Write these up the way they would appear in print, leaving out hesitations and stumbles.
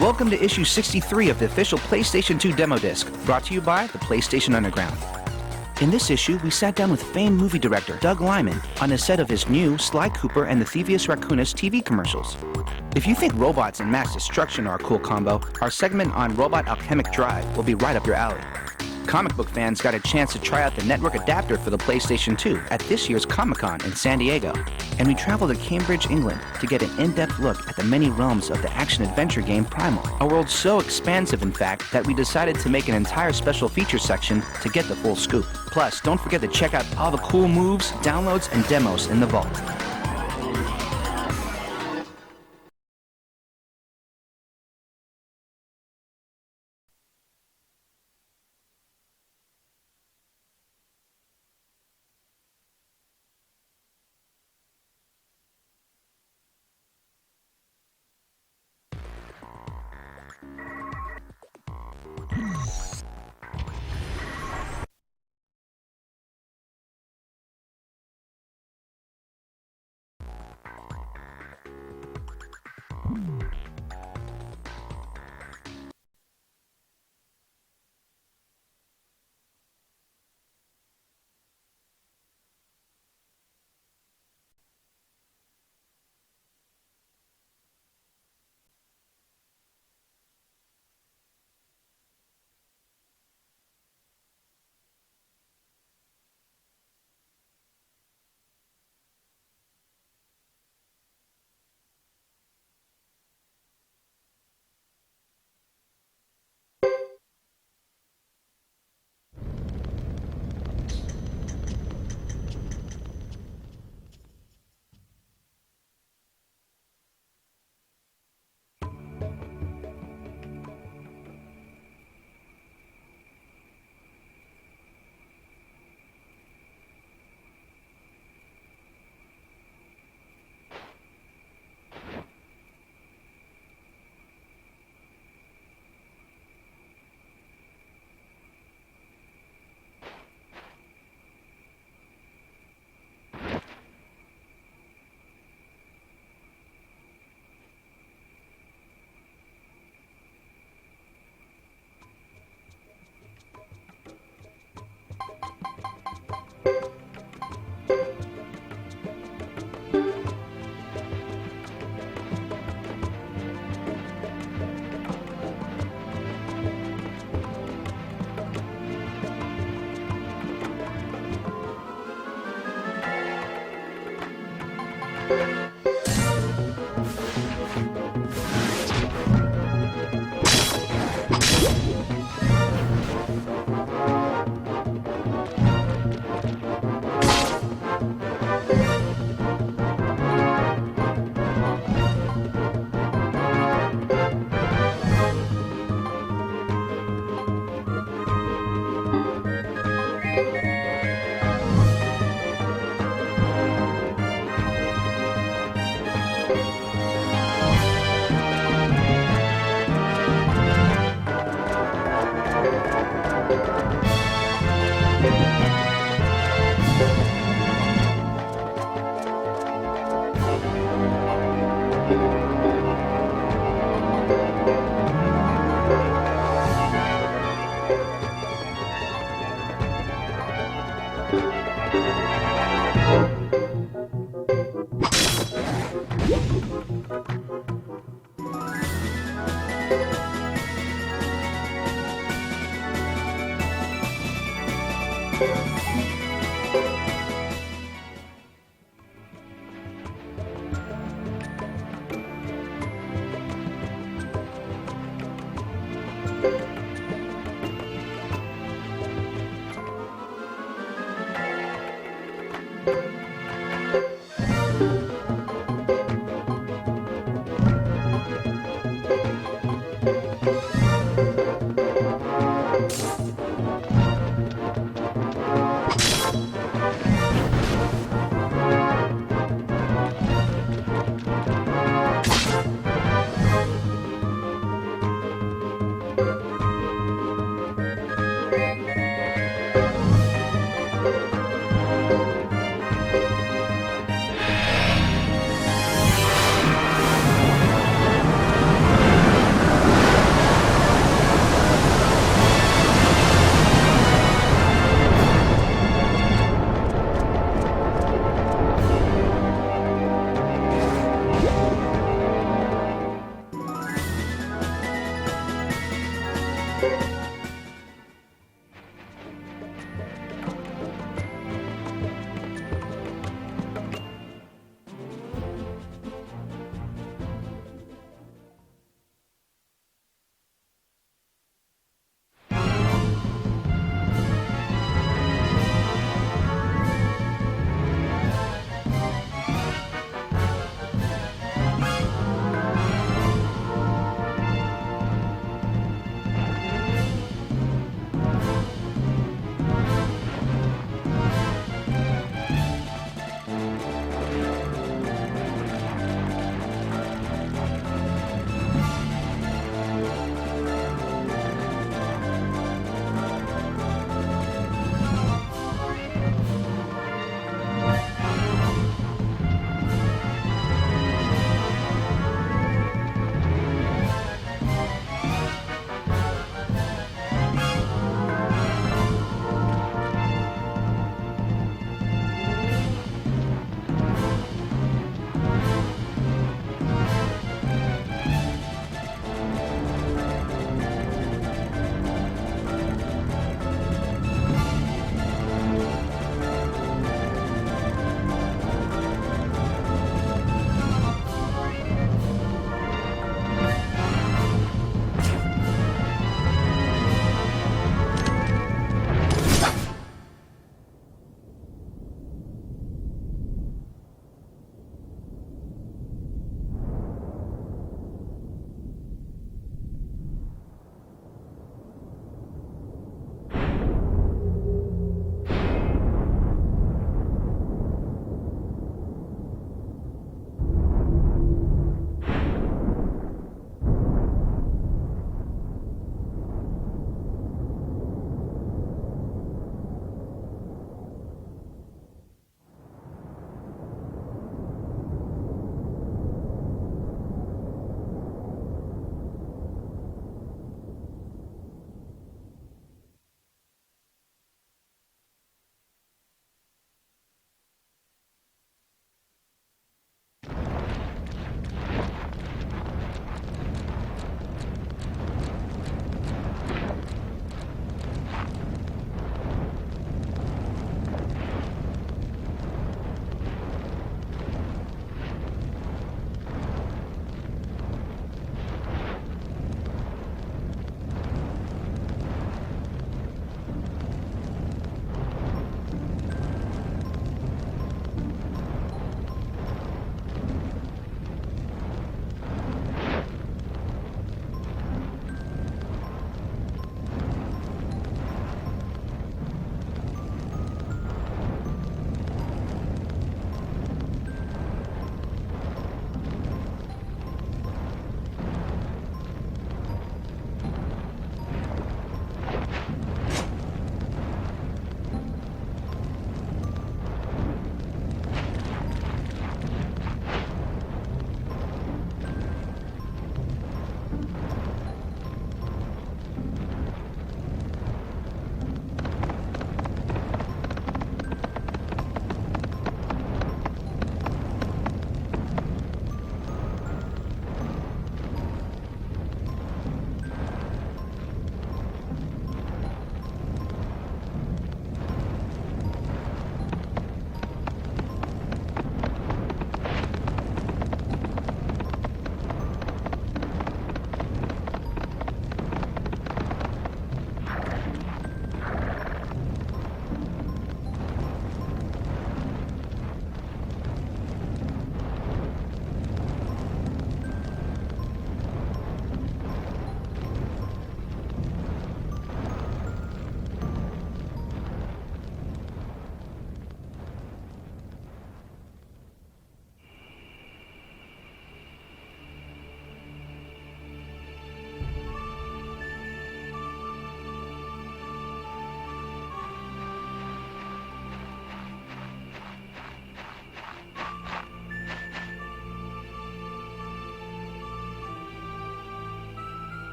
Welcome to issue 63 of the official PlayStation 2 demo disc, brought to you by the PlayStation Underground. In this issue, we sat down with famed movie director Doug Liman on the set of his new Sly Cooper and the Thievius Raccoonus TV commercials. If you think robots and mass destruction are a cool combo, our segment on Robot Alchemic Drive will be right up your alley. Comic book fans got a chance to try out the network adapter for the PlayStation 2 at this year's Comic-Con in San Diego. And we traveled to Cambridge, England to get an in-depth look at the many realms of the action-adventure game Primal. A world so expansive, in fact, that we decided to make an entire special features section to get the full scoop. Plus, don't forget to check out all the cool moves, downloads, and demos in the vault.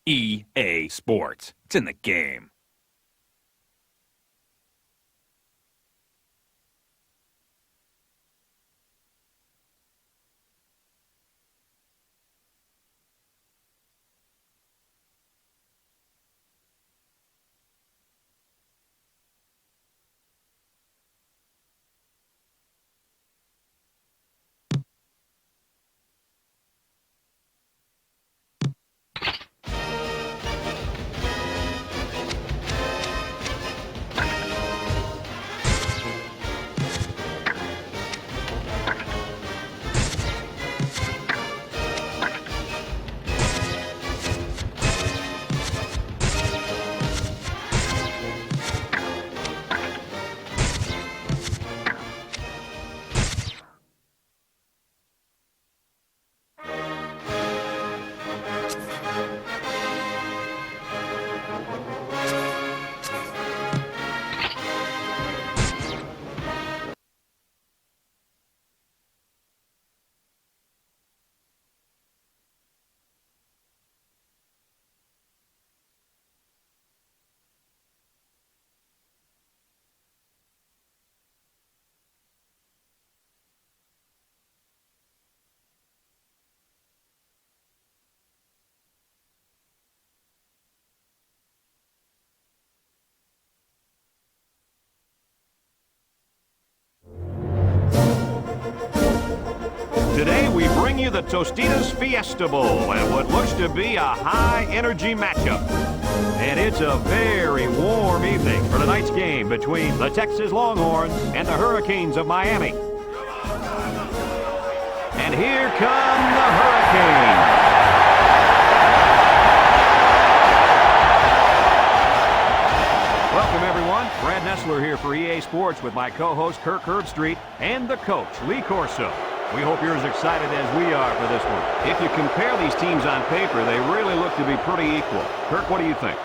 EA Sports. It's in the game. Today we bring you the Tostitos Fiesta Bowl and what looks to be a high-energy matchup. And it's a very warm evening for tonight's game between the Texas Longhorns and the Hurricanes of Miami. And here come the Hurricanes. Welcome, everyone. Brad Nessler here for EA Sports with my co-host Kirk Herbstreit and the coach, Lee Corso. We hope you're as excited as we are for this one. If you compare these teams on paper, they really look to be pretty equal. Kirk, what do you think?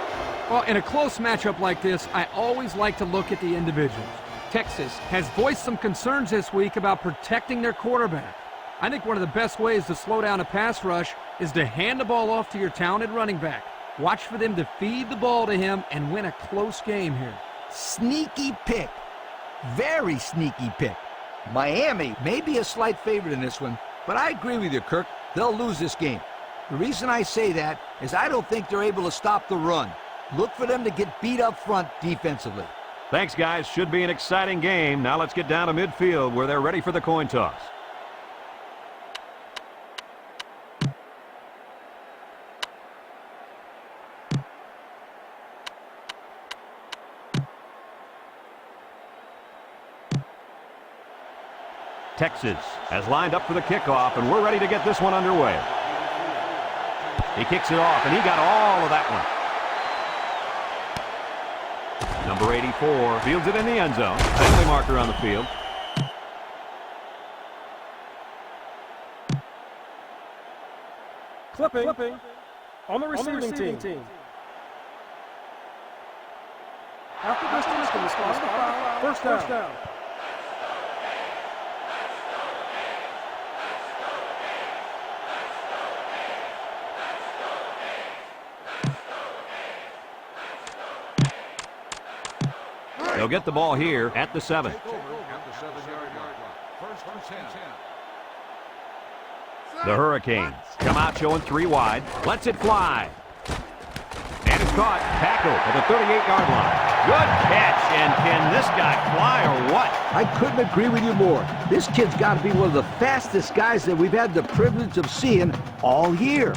Well, in a close matchup like this, I always like to look at the individuals. Texas has voiced some concerns this week about protecting their quarterback. I think one of the best ways to slow down a pass rush is to hand the ball off to your talented running back. Watch for them to feed the ball to him and win a close game here. Sneaky pick. Very sneaky pick. Miami may be a slight favorite in this one, but I agree with you, Kirk. They'll lose this game. The reason I say that is I don't think they're able to stop the run. Look for them to get beat up front defensively. Thanks, guys. Should be an exciting game. Now let's get down to midfield where they're ready for the coin toss. Texas has lined up for the kickoff, and we're ready to get this one underway. He kicks it off, and he got all of that one. Number 84 fields it in the end zone. Penalty marker on the field. Clipping on the receiving team. After this distance, first down. They'll get the ball here at the 7. The Hurricanes come out showing 3 wide. Lets it fly. And it's caught. Tackle at the 38-yard line. Good catch. And can this guy fly or what? I couldn't agree with you more. This kid's got to be one of the fastest guys that we've had the privilege of seeing all year.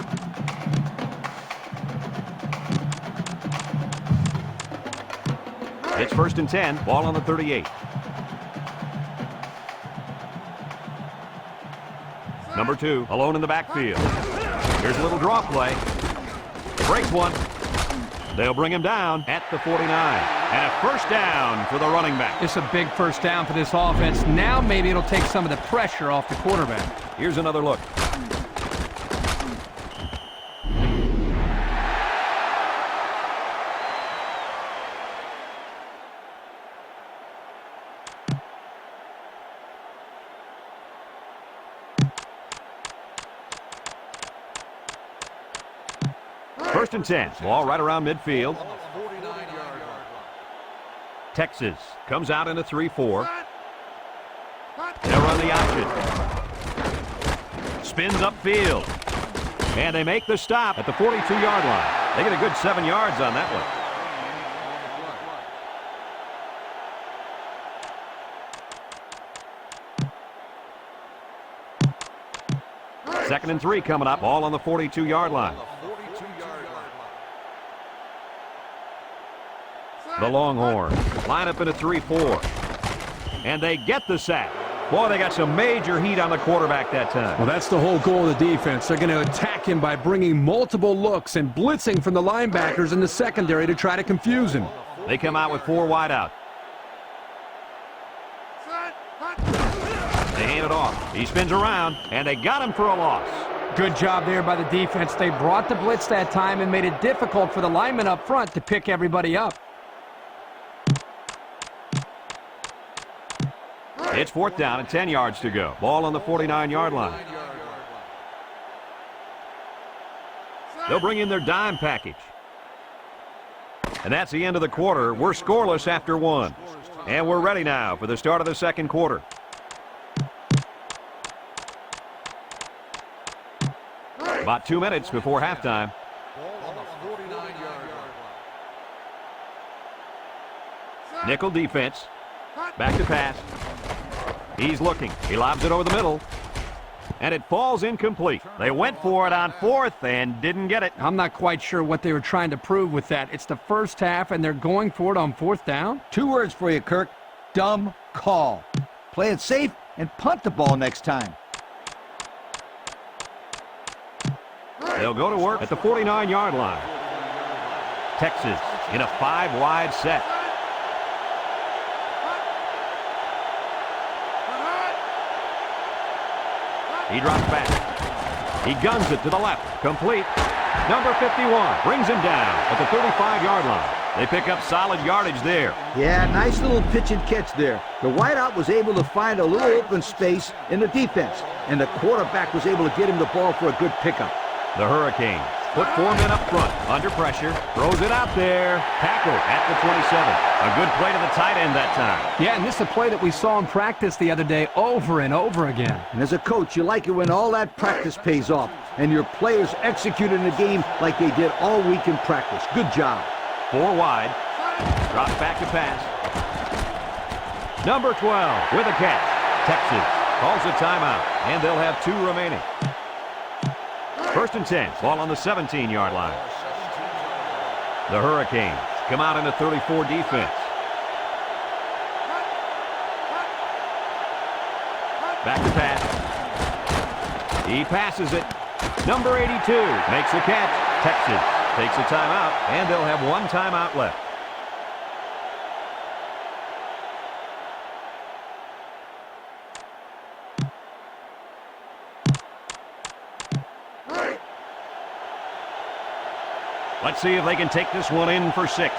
It's 1st and 10. Ball on the 38. Number 2, alone in the backfield. Here's a little draw play. Breaks one. They'll bring him down at the 49. And a first down for the running back. It's a big first down for this offense. Now maybe it'll take some of the pressure off the quarterback. Here's another look. First and 10. Ball right around midfield. Texas comes out in a 3-4. They'll run the option. Spins upfield. And they make the stop at the 42-yard line. They get a good 7 yards on that one. 2nd and 3 coming up. Ball on the 42-yard line. The Longhorns line up in a 3-4. And they get the sack. Boy, they got some major heat on the quarterback that time. Well, that's the whole goal of the defense. They're going to attack him by bringing multiple looks and blitzing from the linebackers in the secondary to try to confuse him. They come out with 4 wide out. They hand it off. He spins around, and they got him for a loss. Good job there by the defense. They brought the blitz that time and made it difficult for the linemen up front to pick everybody up. It's 4th down and 10 yards to go. Ball on the 49-yard line. They'll bring in their dime package. And that's the end of the quarter. We're scoreless after 1. And we're ready now for the start of the second quarter. About 2 minutes before halftime. Nickel defense. Back to pass. He's looking. He lobs it over the middle. And it falls incomplete. They went for it on 4th and didn't get it. I'm not quite sure what they were trying to prove with that. It's the first half, and they're going for it on 4th down? 2 words for you, Kirk. Dumb call. Play it safe and punt the ball next time. They'll go to work at the 49-yard line. Texas in a 5-wide set. He drops back. He guns it to the left. Complete. Number 51 brings him down at the 35-yard line. They pick up solid yardage there. Yeah, nice little pitch and catch there. The wideout was able to find a little open space in the defense, and the quarterback was able to get him the ball for a good pickup. The Hurricanes put 4 men up front under pressure. Throws it out there. Tackle at the 27. A good play to the tight end that time. Yeah, and this is a play that we saw in practice the other day over and over again. And as a coach, you like it when all that practice pays off and your players execute in the game like they did all week in practice. Good job. 4 wide. Drops back to pass. Number 12 with a catch. Texas calls a timeout, and they'll have 2 remaining. 1st and 10. Ball on the 17-yard line. The Hurricanes come out in a 34 defense. Back to pass. He passes it. Number 82 makes the catch. Texas takes a timeout, and they'll have 1 timeout left. Let's see if they can take this one in for 6.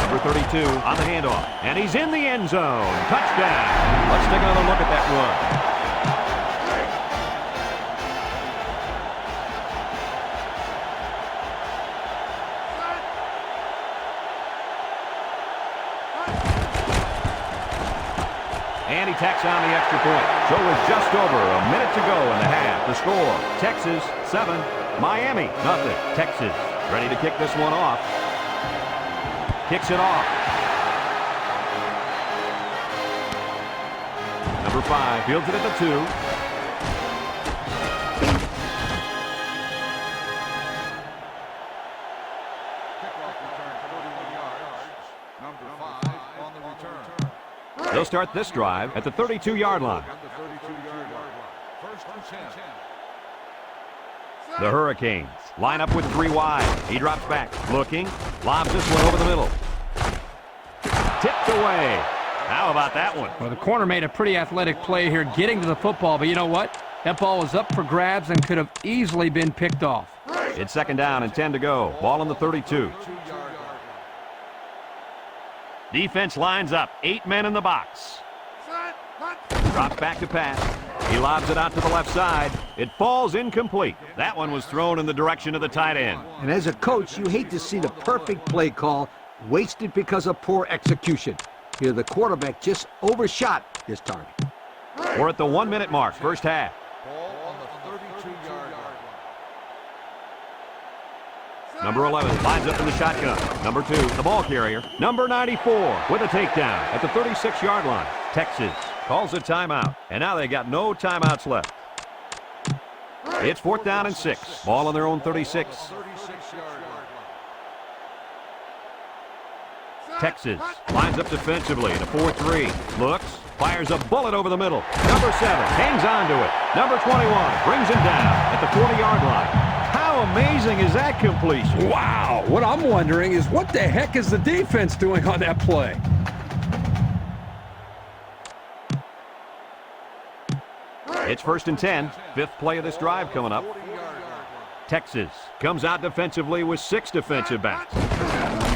Number 32 on the handoff, and he's in the end zone. Touchdown. Let's take another look at that run. And he tacks on the extra point. So with just over a minute to go in the half, the score, Texas 7, Miami nothing. Texas ready to kick this one off. Kicks it off. Number 5 fields it at the 2. They'll start this drive at the 32-yard line. The Hurricanes line up with 3 wide. He drops back, looking, lobs this one over the middle. Tipped away. How about that one? Well, the corner made a pretty athletic play here getting to the football, but you know what? That ball was up for grabs and could have easily been picked off. It's 2nd down and 10 to go. Ball on the 32. Defense lines up. 8 men in the box. Drops back to pass. He lobs it out to the left side. It falls incomplete. That one was thrown in the direction of the tight end. And as a coach, you hate to see the perfect play call wasted because of poor execution. Here, the quarterback just overshot his target. We're at the 1-minute mark, first half. Number 11 lines up in the shotgun. Number 2, the ball carrier. Number 94 with a takedown at the 36-yard line. Texas calls a timeout, and now they got no timeouts left. It's 4th down and 6. Ball on their own 36. Texas lines up defensively in a 4-3. Looks, fires a bullet over the middle. Number 7 hangs on to it. Number 21 brings him down at the 40-yard line. How amazing is that completion? Wow! What I'm wondering is what the heck is the defense doing on that play? It's 1st and 10. 5th play of this drive coming up. Texas comes out defensively with 6 defensive backs.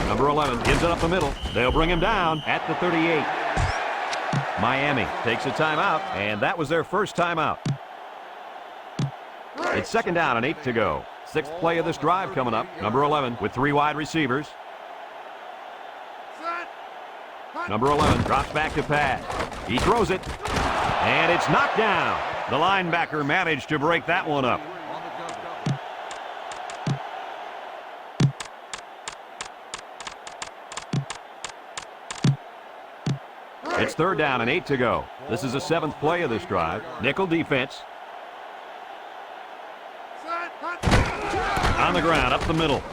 Number 11 gives it up the middle. They'll bring him down at the 38. Miami takes a timeout, and that was their first timeout. It's 2nd down and 8 to go. 6th play of this drive coming up. Number 11 with 3 wide receivers. Number 11 drops back to pass. He throws it, and it's knocked down. The linebacker managed to break that one up. It's 3rd down and 8 to go. This is the 7th play of this drive. Nickel defense. On the ground, up the middle.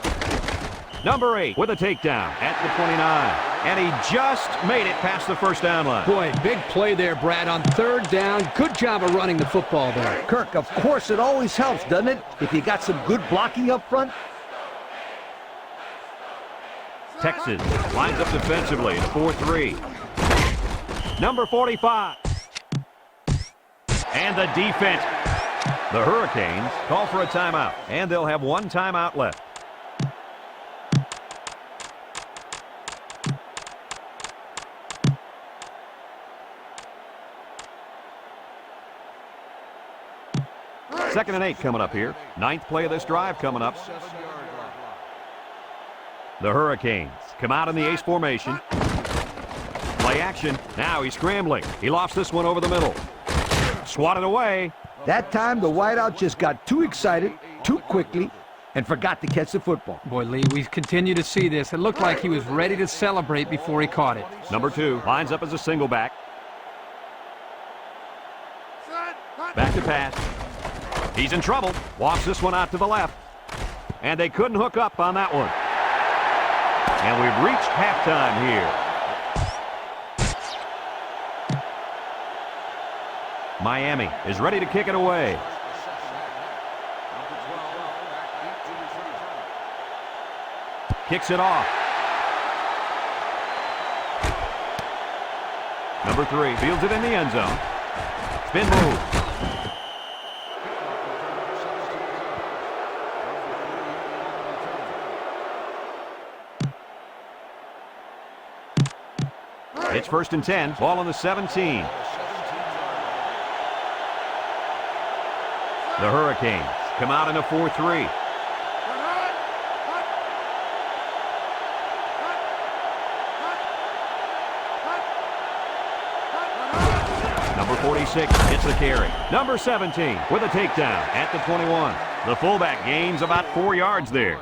Number 8 with a takedown at the 29. And he just made it past the first down line. Boy, big play there, Brad, on 3rd down. Good job of running the football there. Kirk, of course it always helps, doesn't it? If you got some good blocking up front. Texas lines up defensively in a 4-3. Number 45. And the defense. The Hurricanes call for a timeout, and they'll have 1 timeout left. Second and 8 coming up here. 9th play of this drive coming up. The Hurricanes come out in the ace formation. Play action. Now he's scrambling. He lofts this one over the middle. Swatted away. That time, the wideout just got too excited, too quickly and forgot to catch the football. Boy, Lee, we continue to see this. It looked like he was ready to celebrate before he caught it. Number 2 lines up as a single back. Back to pass. He's in trouble. Walks this one out to the left. And they couldn't hook up on that one. And we've reached halftime here. Miami is ready to kick it away. Kicks it off. Number 3 fields it in the end zone. Spin move. It's 1st and 10. Ball on the 17. The Hurricanes come out in a 4-3. Number 46 hits the carry. Number 17 with a takedown at the 21. The fullback gains about 4 yards there.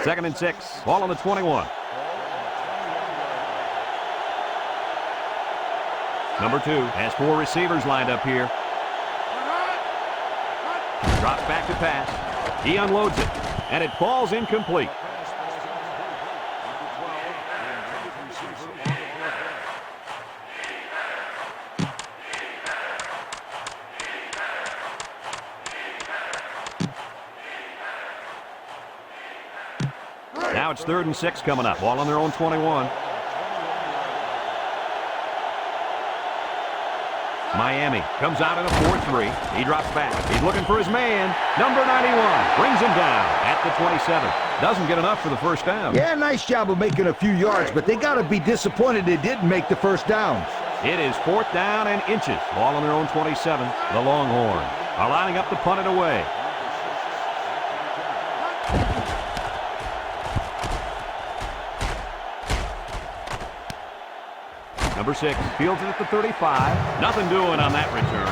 Second and 6. Ball on the 21. Number 2 has 4 receivers lined up here. Drops back to pass. He unloads it, and it falls incomplete. Now it's 3rd and 6 coming up. Ball on their own 21. Miami comes out in a 4-3. He drops back. He's looking for his man. Number 91 brings him down at the 27. Doesn't get enough for the first down. Yeah, nice job of making a few yards, but they got to be disappointed they didn't make the first down. It is 4th down and inches. Ball on their own 27. The Longhorns are lining up to punt it away. Number 6 fields it at the 35. Nothing doing on that return.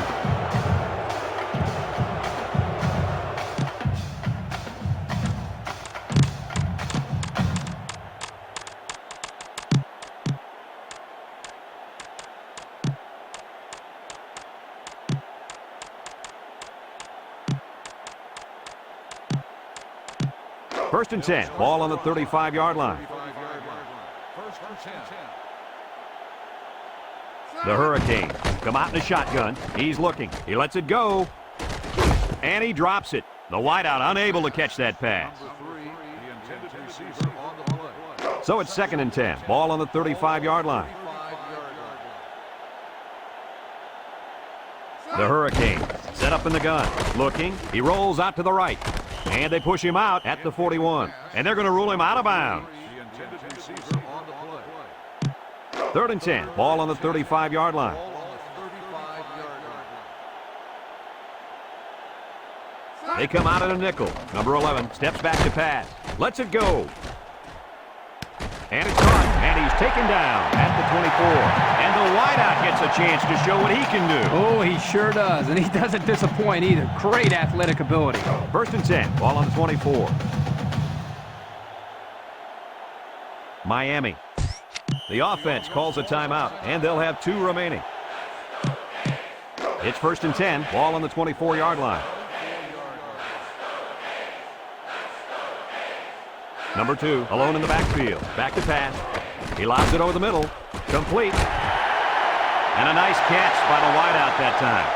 First and 10. Ball on the 35-yard line. The Hurricanes come out in a shotgun. He's looking. He lets it go. And he drops it. The wideout unable to catch that pass. So it's 2nd and 10. Ball on the 35-yard line. The Hurricanes set up in the gun. Looking. He rolls out to the right. And they push him out at the 41. And they're going to rule him out of bounds. 3rd and 10. Ball on the 35-yard line. They come out in a nickel. Number 11 steps back to pass. Lets it go. And it's caught. And he's taken down at the 24. And the wideout gets a chance to show what he can do. Oh, he sure does. And he doesn't disappoint either. Great athletic ability. 1st and 10. Ball on the 24. Miami. The offense calls a timeout, and they'll have 2 remaining. It's 1st and 10. Ball on the 24-yard line. Number 2 alone in the backfield. Back to pass. He lobs it over the middle. Complete. And a nice catch by the wideout that time.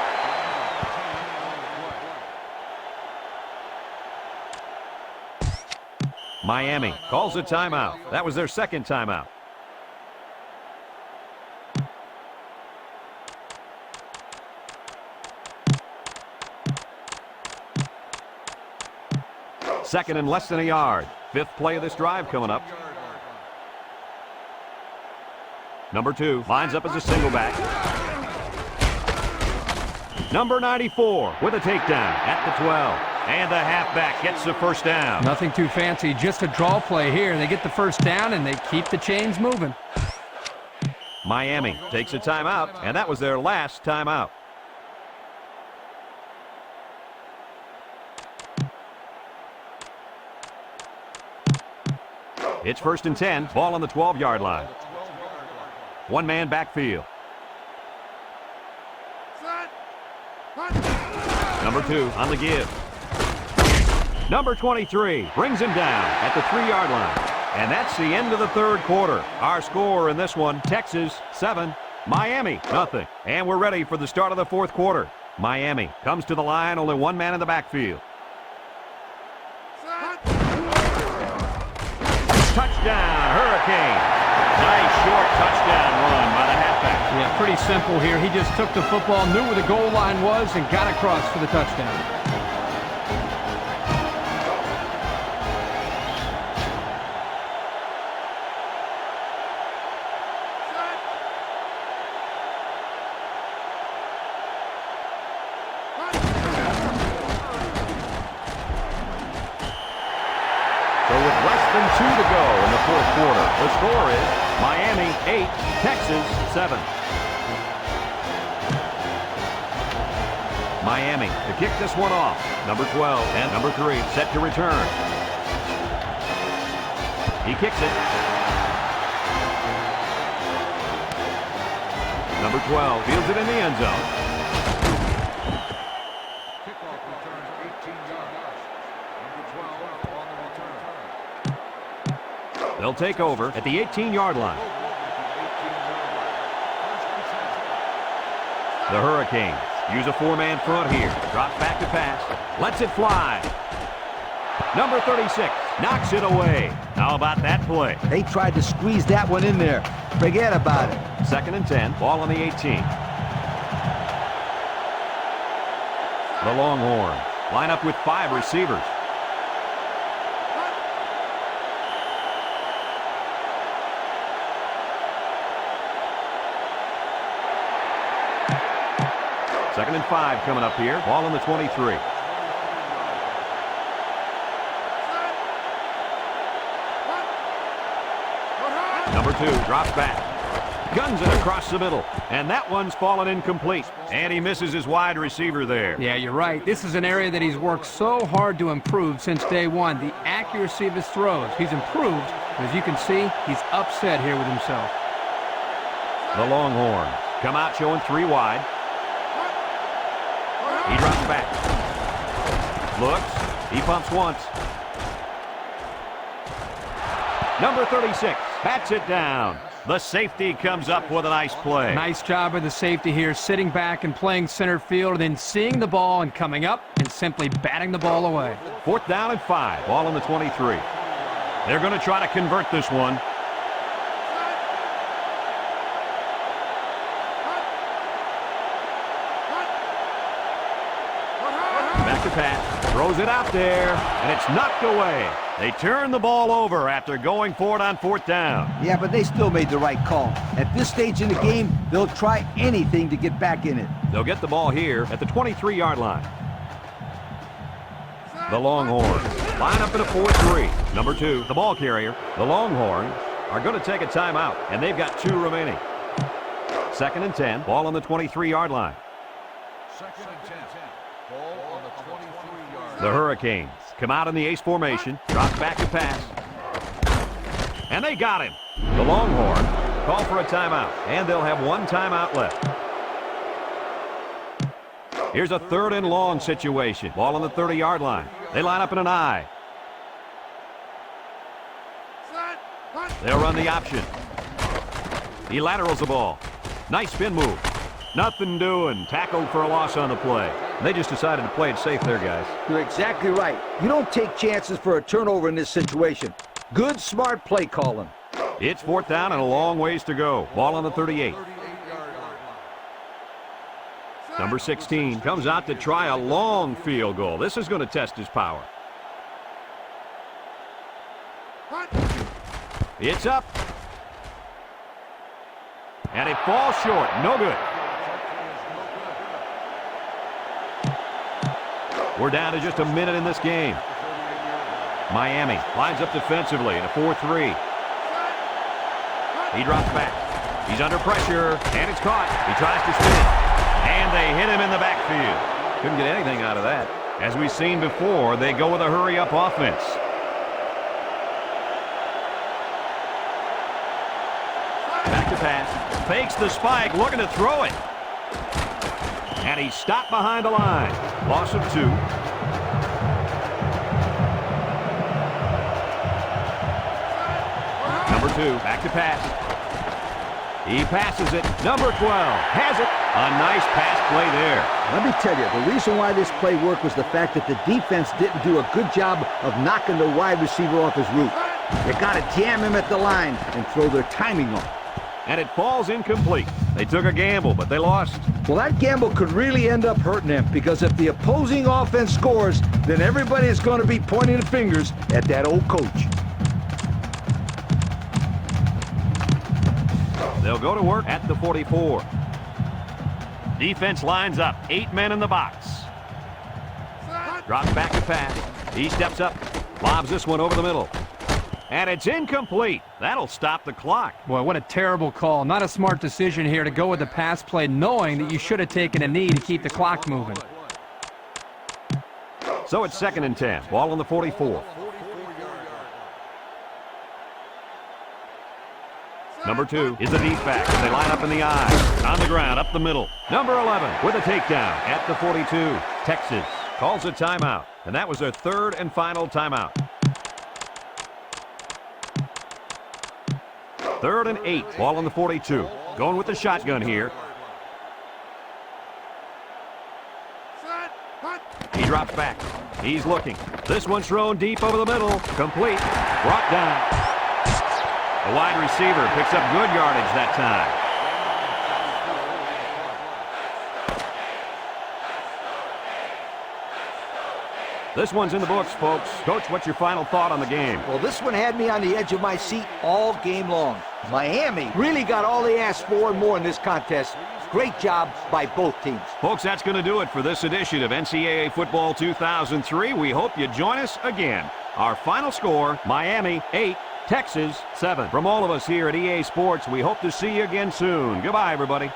Miami calls a timeout. That was their 2nd timeout. Second and less than a yard. 5th play of this drive coming up. Number 2 lines up as a single back. Number 94 with a takedown at the 12. And the halfback gets the first down. Nothing too fancy, just a draw play here. They get the first down, and they keep the chains moving. Miami takes a timeout, and that was their last timeout. It's 1st and 10, ball on the 12-yard line. One-man backfield. Number 2 on the give. Number 23 brings him down at the 3-yard line. And that's the end of the third quarter. Our score in this one, Texas 7, Miami nothing. And we're ready for the start of the fourth quarter. Miami comes to the line, only one man in the backfield. Touchdown, Hurricane. Nice short touchdown run by the halfback. Yeah, pretty simple here. He just took the football, knew where the goal line was, and got across for the touchdown. The score is Miami 8, Texas 7. Miami to kick this one off. Number 12 and number 3 set to return. He kicks it. Number 12 fields it in the end zone. Kickoff returns 18 yards. Number 12 on the return. They'll take over at the 18-yard line. The Hurricanes use a 4-man front here. Drops back to pass. Lets it fly. Number 36 knocks it away. How about that play? They tried to squeeze that one in there. Forget about it. 2nd and 10, ball on the 18. The Longhorns line up with 5 receivers. Second and 5 coming up here. Ball on the 23. Number 2 drops back. Guns it across the middle. And that one's fallen incomplete. And he misses his wide receiver there. Yeah, you're right. This is an area that he's worked so hard to improve since day one. The accuracy of his throws. He's improved. As you can see, he's upset here with himself. The Longhorns come out showing 3 wide. He drops back. Looks. He pumps once. Number 36 bats it down. The safety comes up with a nice play. Nice job of the safety here, sitting back and playing center field, then seeing the ball and coming up and simply batting the ball away. 4th down and 5. Ball on the 23. They're going to try to convert this one. Back to pass. Throws it out there, and it's knocked away. They turn the ball over after going for it on 4th down. Yeah, but they still made the right call. At this stage in the game, they'll try anything to get back in it. They'll get the ball here at the 23-yard line. The Longhorns line up in a 4-3. Number 2, the ball carrier. The Longhorns are going to take a timeout, and they've got 2 remaining. 2nd and 10, ball on the 23-yard line. 2nd and 10. Ball on the 23-yard line. The Hurricanes come out in the ace formation, drops back to pass. And they got him. The Longhorns call for a timeout, and they'll have 1 timeout left. Here's a 3rd and long situation. Ball on the 30-yard line. They line up in an I. They'll run the option. He laterals the ball. Nice spin move. Nothing doing. Tackled for a loss on the play. They just decided to play it safe there, guys. You're exactly right. You don't take chances for a turnover in this situation. Good, smart play calling. It's 4th down and a long ways to go. Ball on the 38. Number 16 comes out to try a long field goal. This is going to test his power. It's up. And it falls short. No good. We're down to just a minute in this game. Miami lines up defensively in a 4-3. He drops back. He's under pressure, and it's caught. He tries to spin it, and they hit him in the backfield. Couldn't get anything out of that. As we've seen before, they go with a hurry-up offense. Back to pass. Fakes the spike, looking to throw it. And he's stopped behind the line. Loss of 2. Number 2, back to pass. He passes it. Number 12 has it. A nice pass play there. Let me tell you, the reason why this play worked was the fact that the defense didn't do a good job of knocking the wide receiver off his route. They got to jam him at the line and throw their timing off. And it falls incomplete. They took a gamble, but they lost. Well, that gamble could really end up hurting them, because if the opposing offense scores, then everybody is going to be pointing the fingers at that old coach. They'll go to work at the 44. Defense lines up. 8 men in the box. Drops back to pass. He steps up. Lobs this one over the middle. And it's incomplete. That'll stop the clock. Boy, what a terrible call. Not a smart decision here to go with the pass play, knowing that you should have taken a knee to keep the clock moving. So it's 2nd and 10. Ball on the 44. Number 2 is the deep back as they line up in the eye. On the ground, up the middle. Number 11 with a takedown at the 42. Texas calls a timeout. And that was their 3rd and final timeout. 3rd and 8. Ball on the 42. Going with the shotgun here. He drops back. He's looking. This one's thrown deep over the middle. Complete. Brought down. The wide receiver picks up good yardage that time. This one's in the books, folks. Coach, what's your final thought on the game? Well, this one had me on the edge of my seat all game long. Miami really got all they asked for and more in this contest. Great job by both teams. Folks, that's going to do it for this edition of NCAA Football 2003. We hope you join us again. Our final score, Miami 8, Texas 7. From all of us here at EA Sports, we hope to see you again soon. Goodbye, everybody.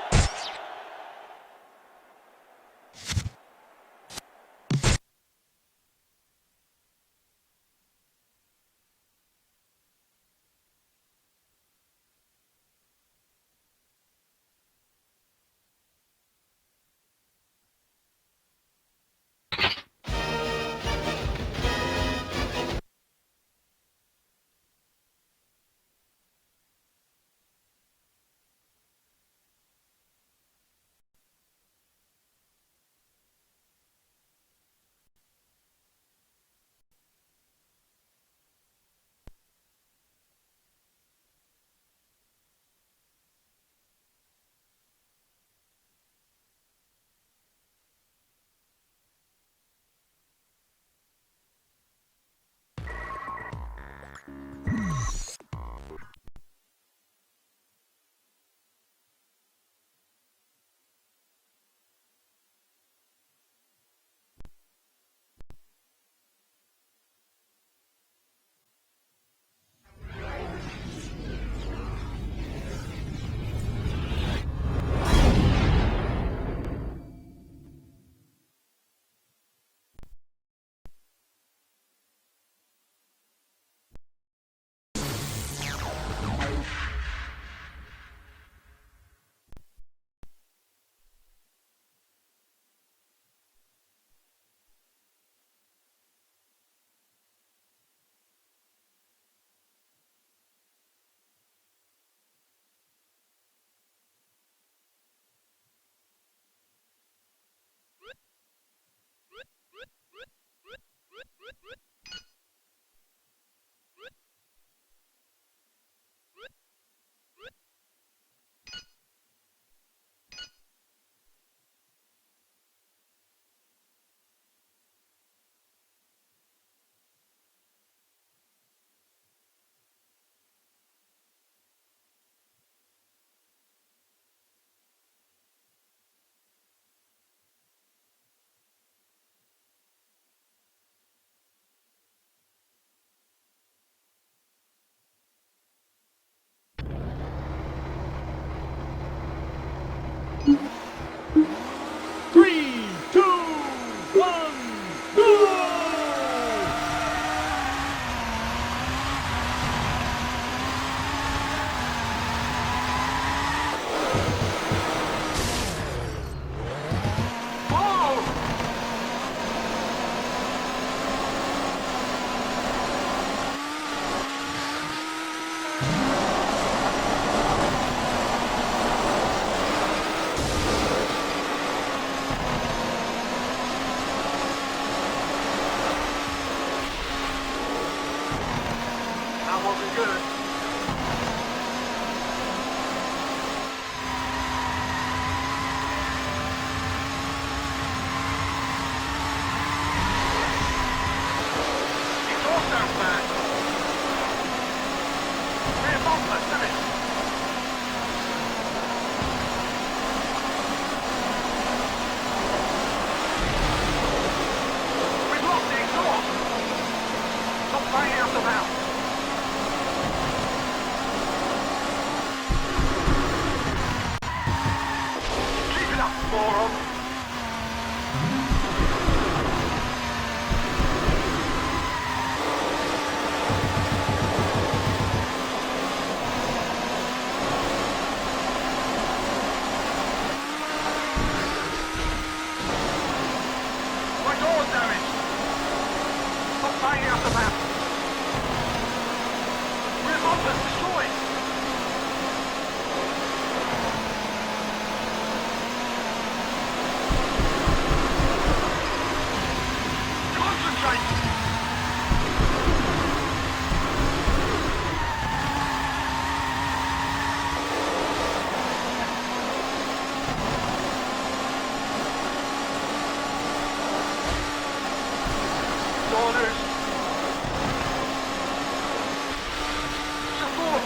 Relentless, isn't it? We've lost the exhaust. Not flying out of bounds. Keep it up, moron. My door's damaged. Stop flying out of bounds. Rear bumper's destroyed. Concentrate. Dawners. Support.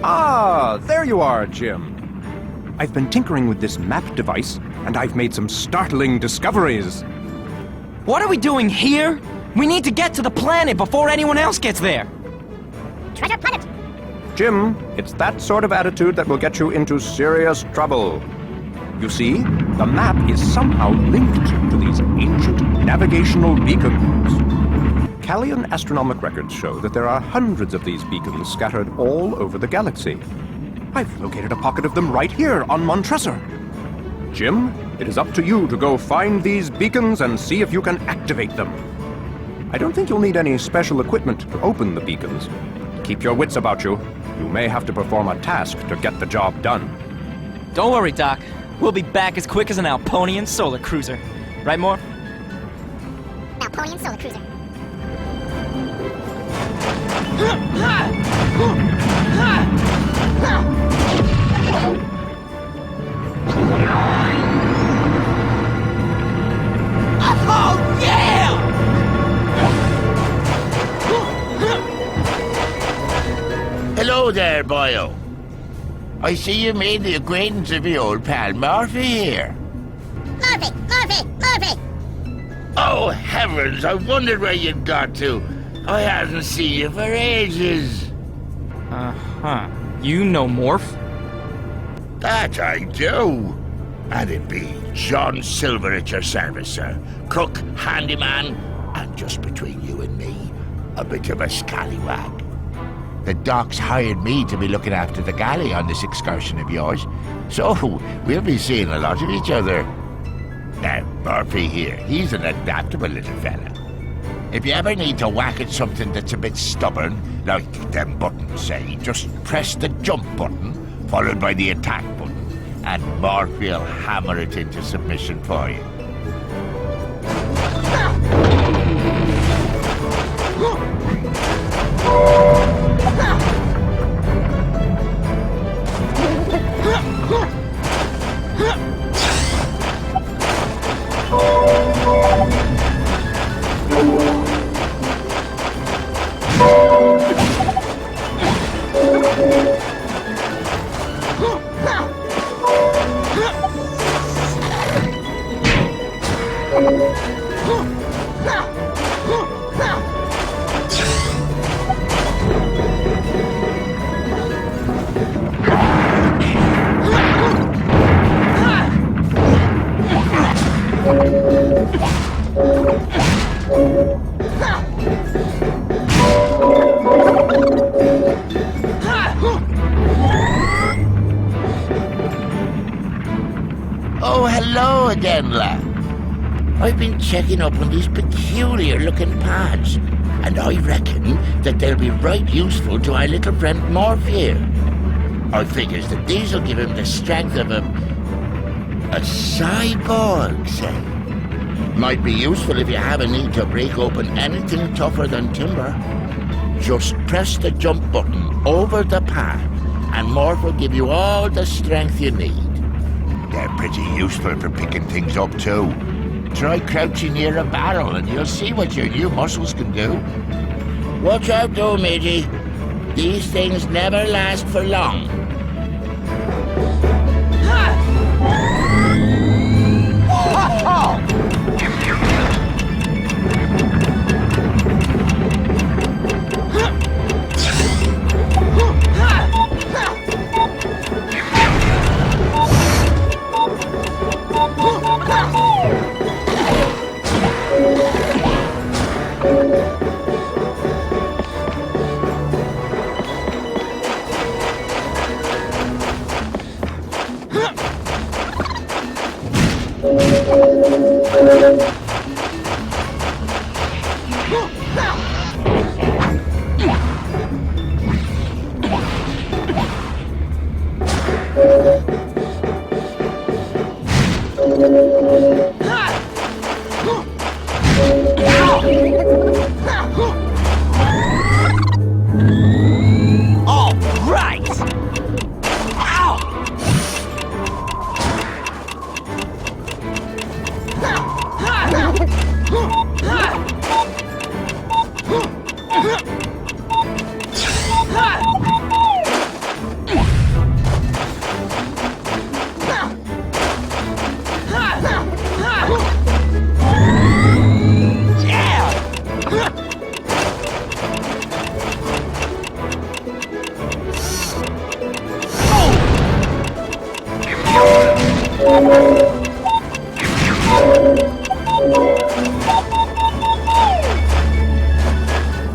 Ah, there you are, Jim. I've been tinkering with this map device, and I've made some startling discoveries. What are we doing here? We need to get to the planet before anyone else gets there. Treasure planet! Jim, it's that sort of attitude that will get you into serious trouble. You see, the map is somehow linked to these ancient navigational beacons. Callian astronomic records show that there are hundreds of these beacons scattered all over the galaxy. I've located a pocket of them right here on Montresor. Jim, it is up to you to go find these beacons and see if you can activate them. I don't think you'll need any special equipment to open the beacons. Keep your wits about you. You may have to perform a task to get the job done. Don't worry, Doc. We'll be back as quick as an Alponian solar cruiser. Right, Morph? Alponian solar cruiser. Oh, yeah! Hello there, boyo. I see you made the acquaintance of your old pal Murphy here. Murphy! Oh, heavens, I wondered where you'd got to. I haven't seen you for ages. Uh-huh. You know Morph? That I do. And it be John Silver at your service, sir. Cook, handyman, and just between you and me, a bit of a scallywag. The doc's hired me to be looking after the galley on this excursion of yours, so we'll be seeing a lot of each other. Now, Murphy here, he's an adaptable little fella. If you ever need to whack at something that's a bit stubborn, like them buttons say, just press the jump button, followed by the attack button, and Murphy'll hammer it into submission for you. Oh, hello again, lad. I've been checking up on these peculiar-looking pads, and I reckon that they'll be right useful to our little friend Morph here. I figures that these will give him the strength of a cyborg, say. Might be useful if you have a need to break open anything tougher than timber. Just press the jump button over the pad, and Morph will give you all the strength you need. They're pretty useful for picking things up, too. Try crouching near a barrel and you'll see what your new muscles can do. Watch out, though, matey. These things never last for long.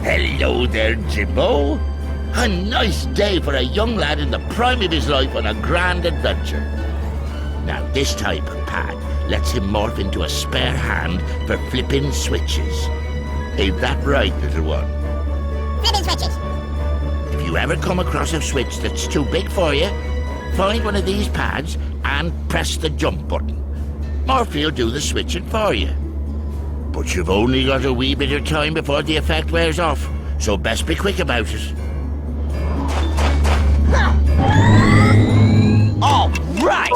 Hello there, Jimbo. A nice day for a young lad in the prime of his life on a grand adventure. Now, this type of pad lets him morph into a spare hand for flipping switches. Ain't that right, little one? Flipping switches. If you ever come across a switch that's too big for you, find one of these pads and press the jump button. Morphy will do the switching for you. But you've only got a wee bit of time before the effect wears off, so best be quick about it. All right!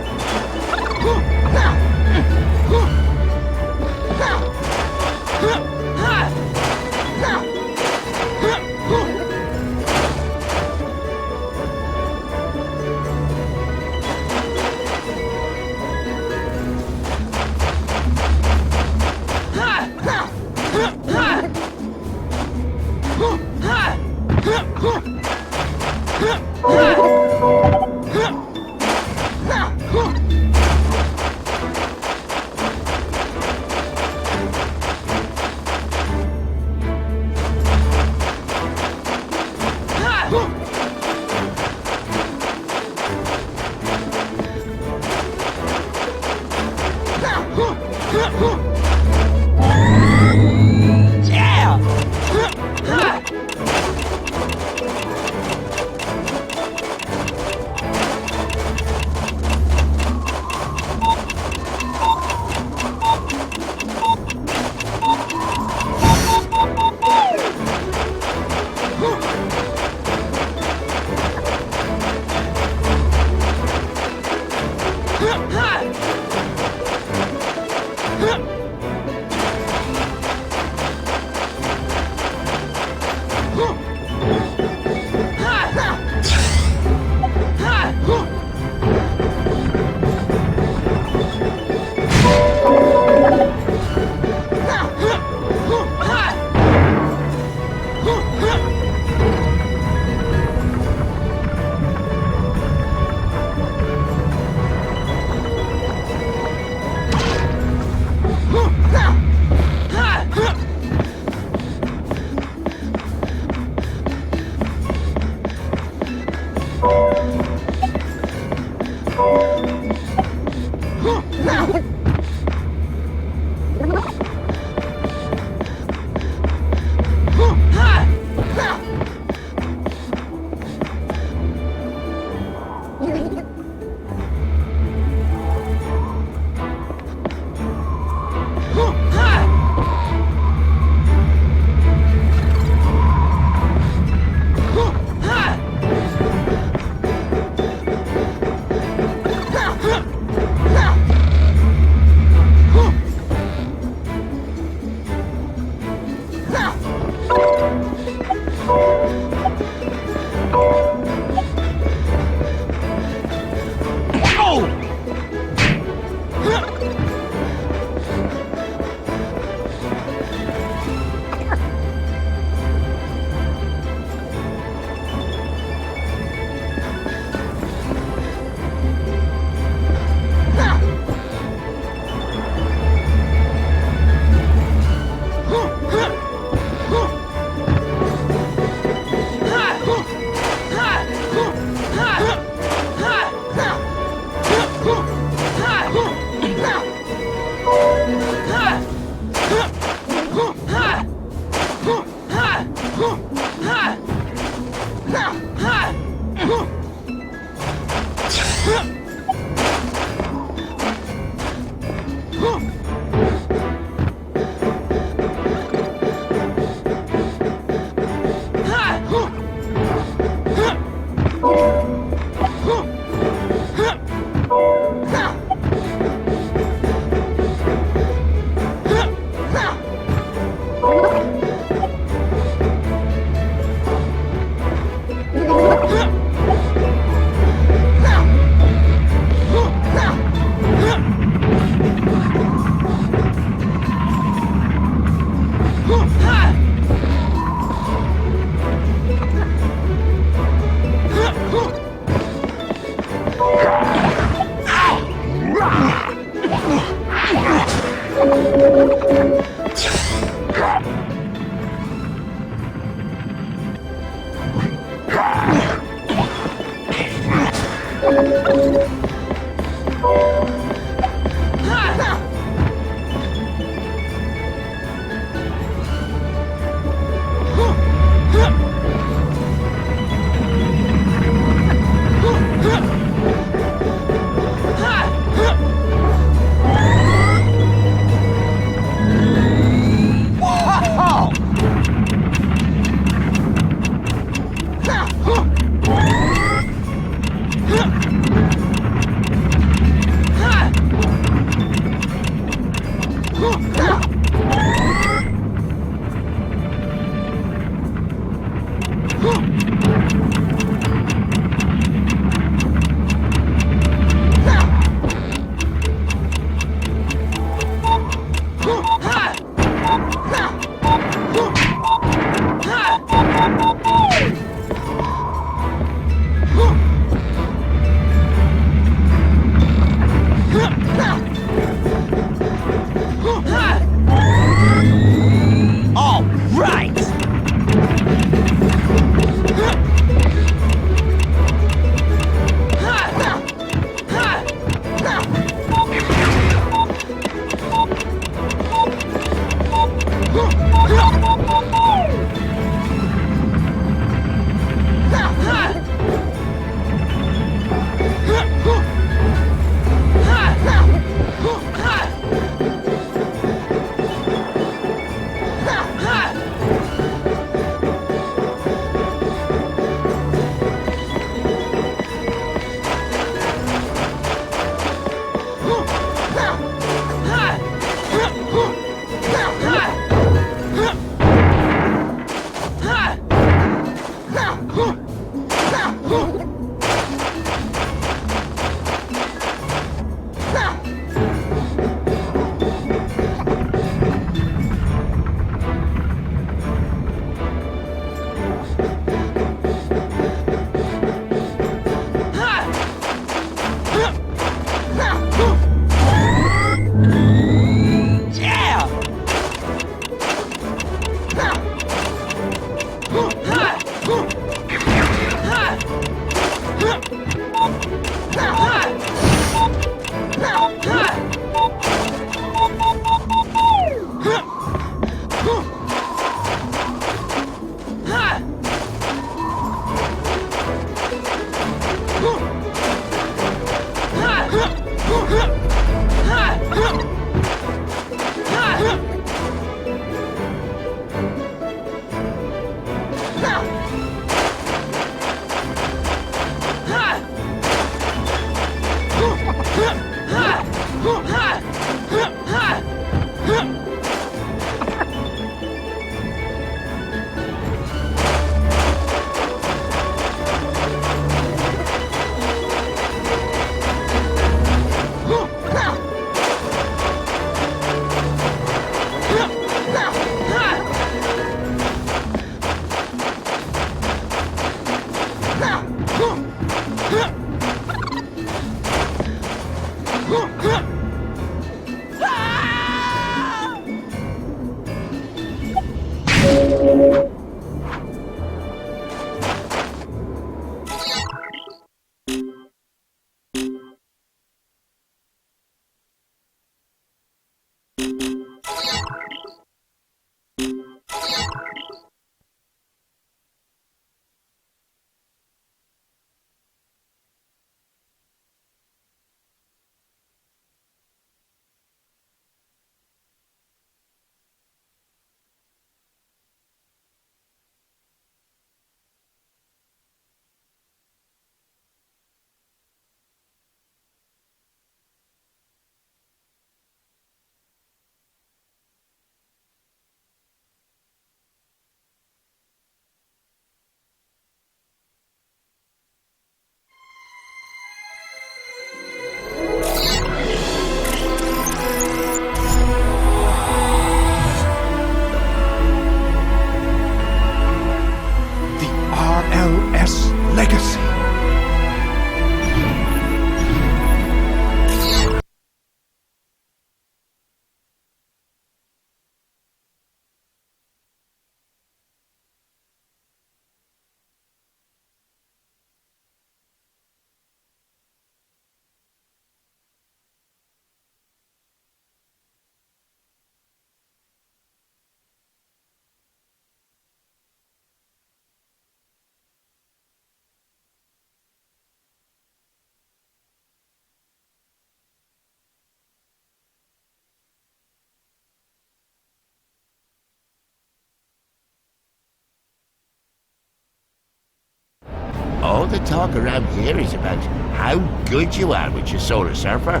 the talk around here is about how good you are with your solar surfer.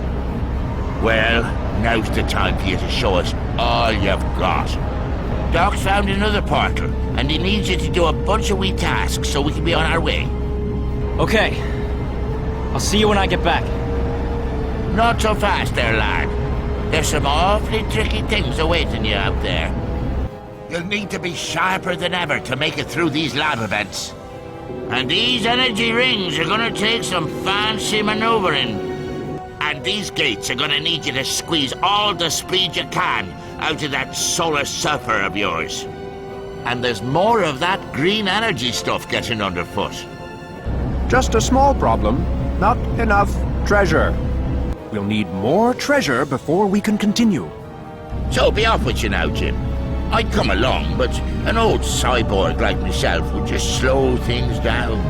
Well, now's the time for you to show us all you've got. Doc's found another portal, and he needs you to do a bunch of wee tasks so we can be on our way. Okay. I'll see you when I get back. Not so fast there, lad. There's some awfully tricky things awaiting you out there. You'll need to be sharper than ever to make it through these lab events. And these energy rings are gonna take some fancy maneuvering. And these gates are gonna need you to squeeze all the speed you can out of that solar surfer of yours. And there's more of that green energy stuff getting underfoot. Just a small problem. Not enough treasure. We'll need more treasure before we can continue. So be off with you now, Jim. I'd come along, but an old cyborg like myself would just slow things down.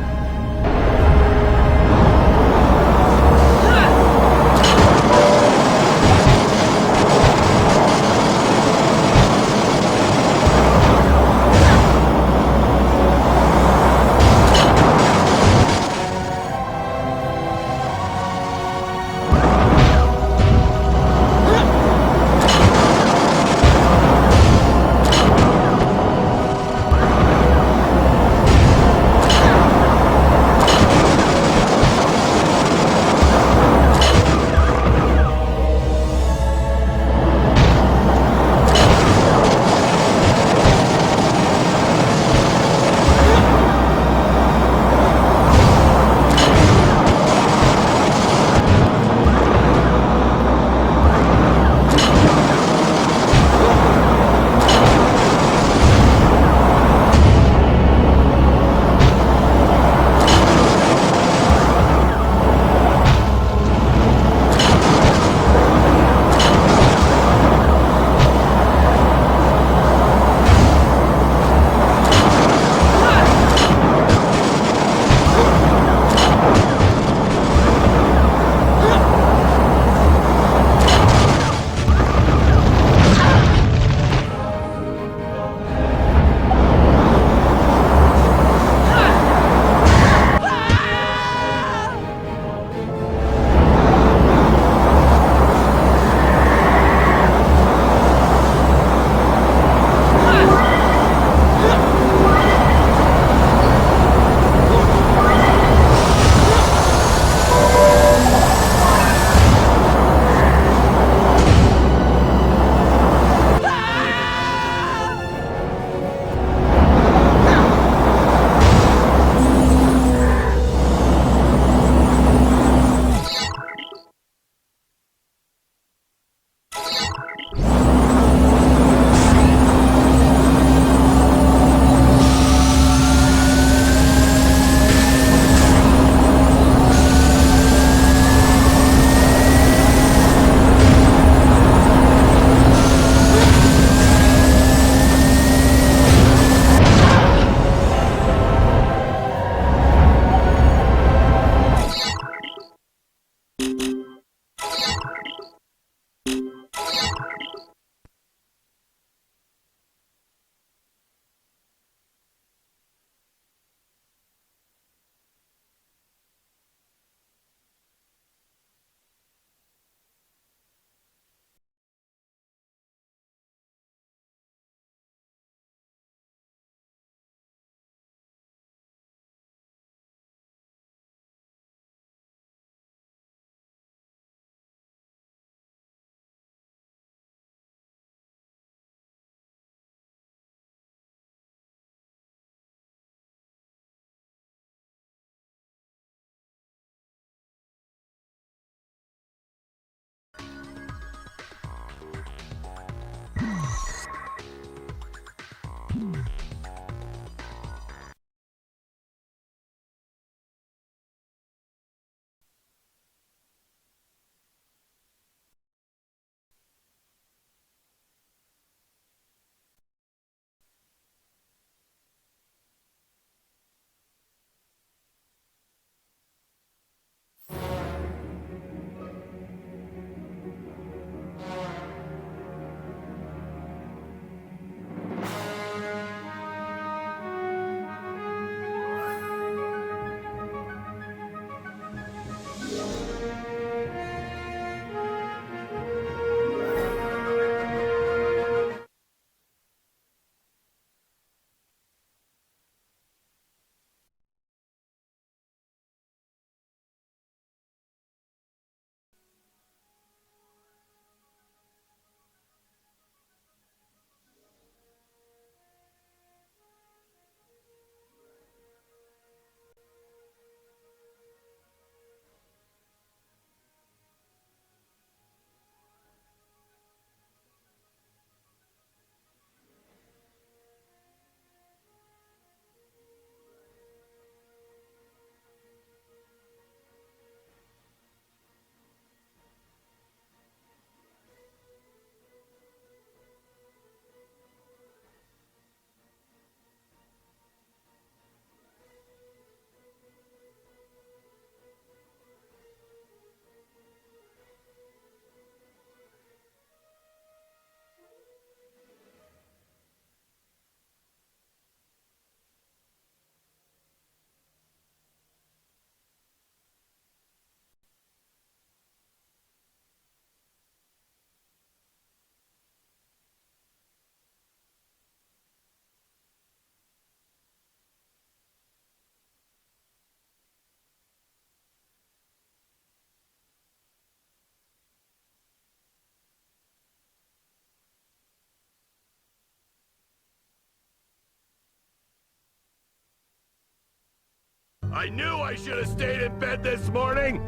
I knew I should have stayed in bed this morning!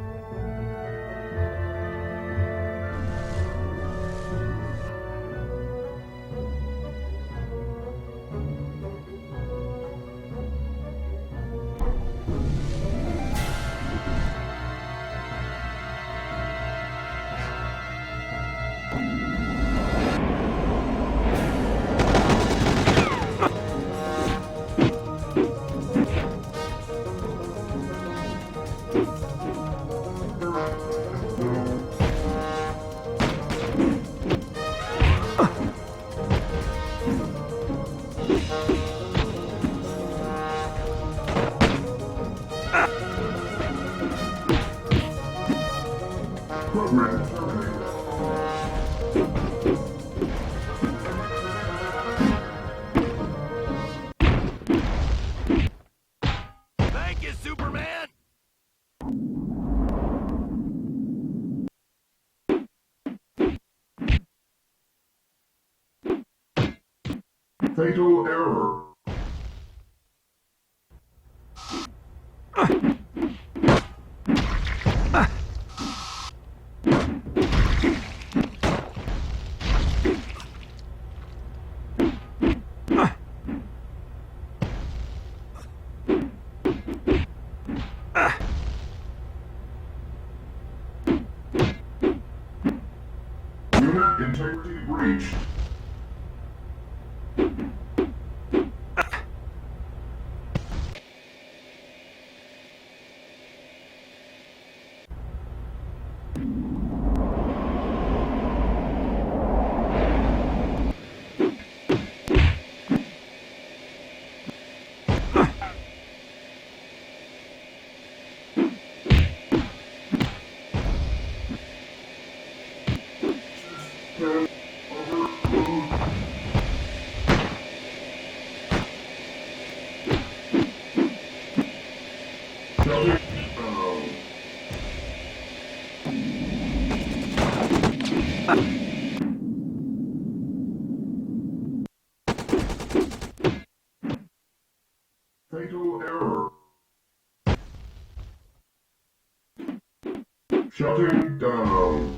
Program terminated. Thank you, Superman! Fatal error. Unit integrity breached. System overload. Shutting down. Fatal error. Shutting down.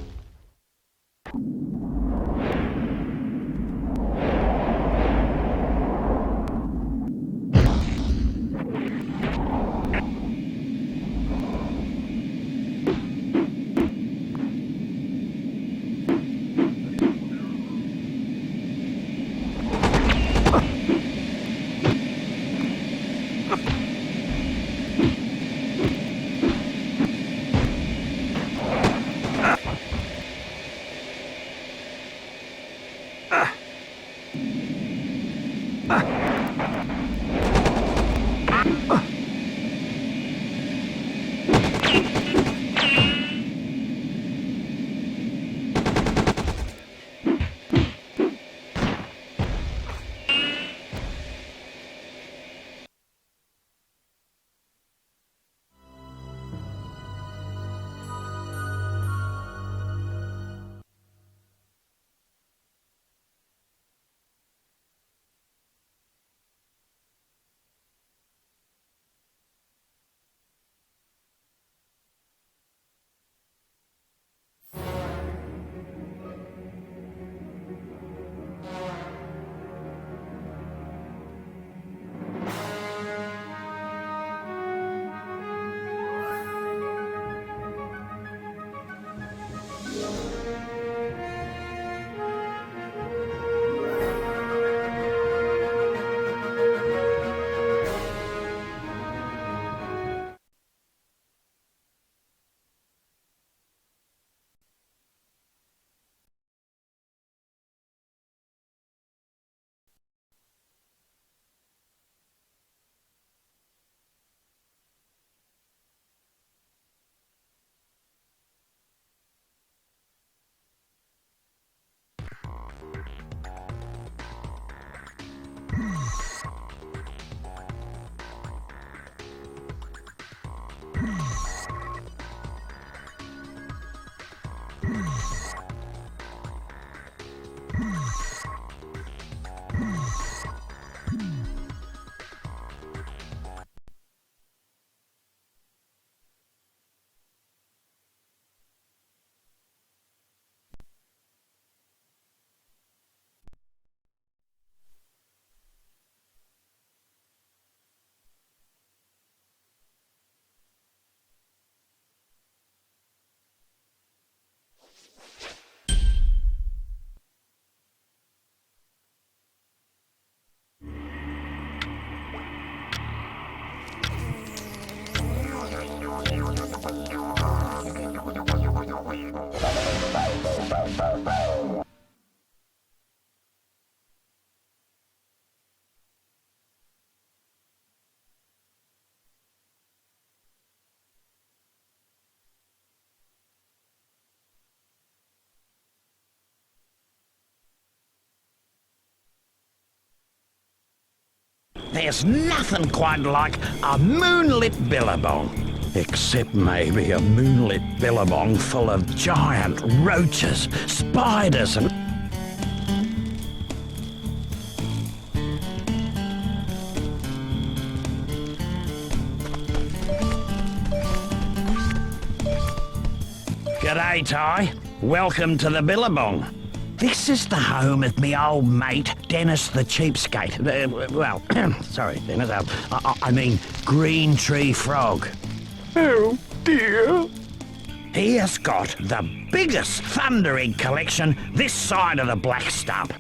There's nothing quite like a moonlit billabong. Except maybe a moonlit billabong full of giant roaches, spiders and... G'day, Ty. Welcome to the Billabong. This is the home of me old mate, Dennis the Cheapskate. Well, sorry, Dennis, I mean Green Tree Frog. Oh, dear. He has got the biggest thunder egg collection this side of the Black Stump.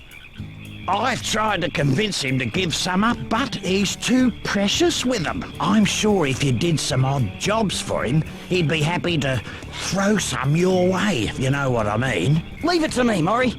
I've tried to convince him to give some up, but he's too precious with them. I'm sure if you did some odd jobs for him, he'd be happy to throw some your way, if you know what I mean. Leave it to me, Maury.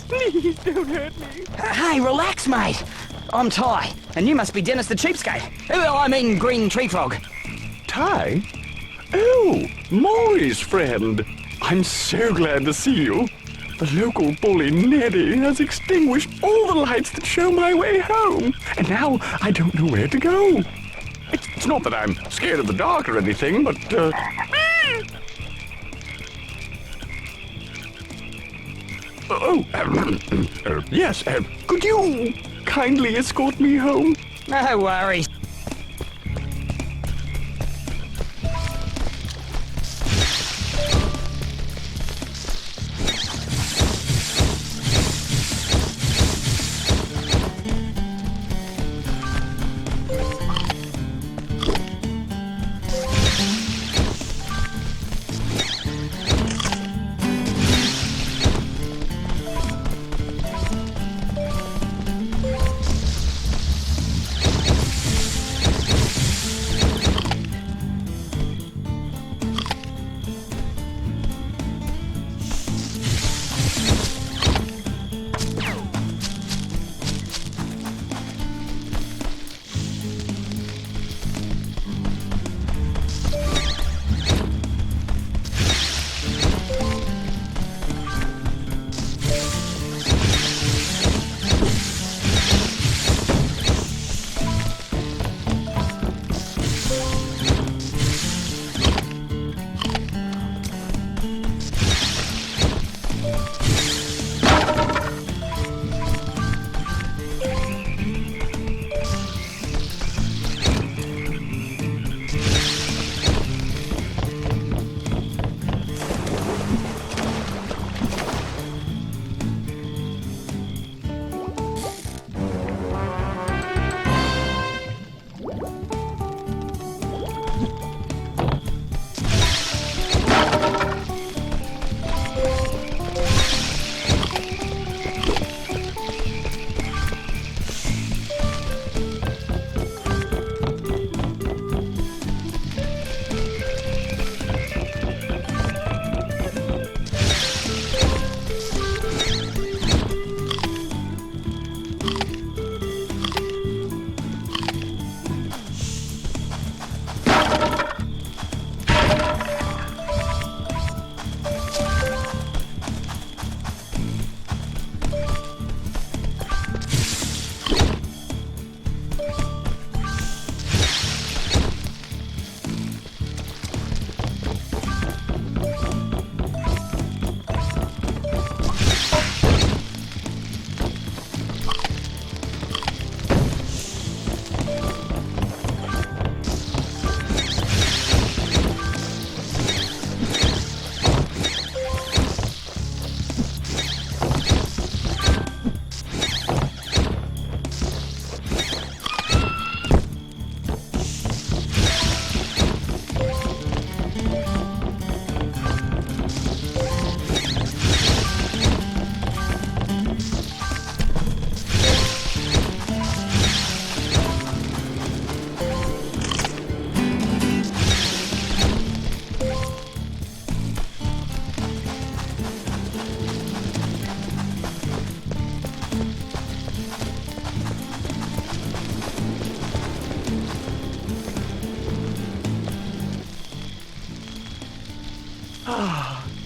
Please don't hurt me. Hey, relax, mate. I'm Ty, and you must be Dennis the Cheapskate. I mean, Green Tree Frog. Ty? Oh, Maury's friend. I'm so glad to see you. The local bully, Neddy, has extinguished all the lights that show my way home, and now I don't know where to go. It's not that I'm scared of the dark or anything, but, Yes, could you kindly escort me home? No worries.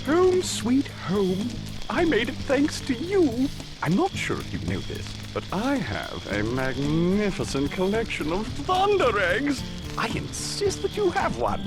Home sweet home. I made it thanks to you. I'm not sure if you know this, but I have a magnificent collection of thunder eggs. I insist that you have one.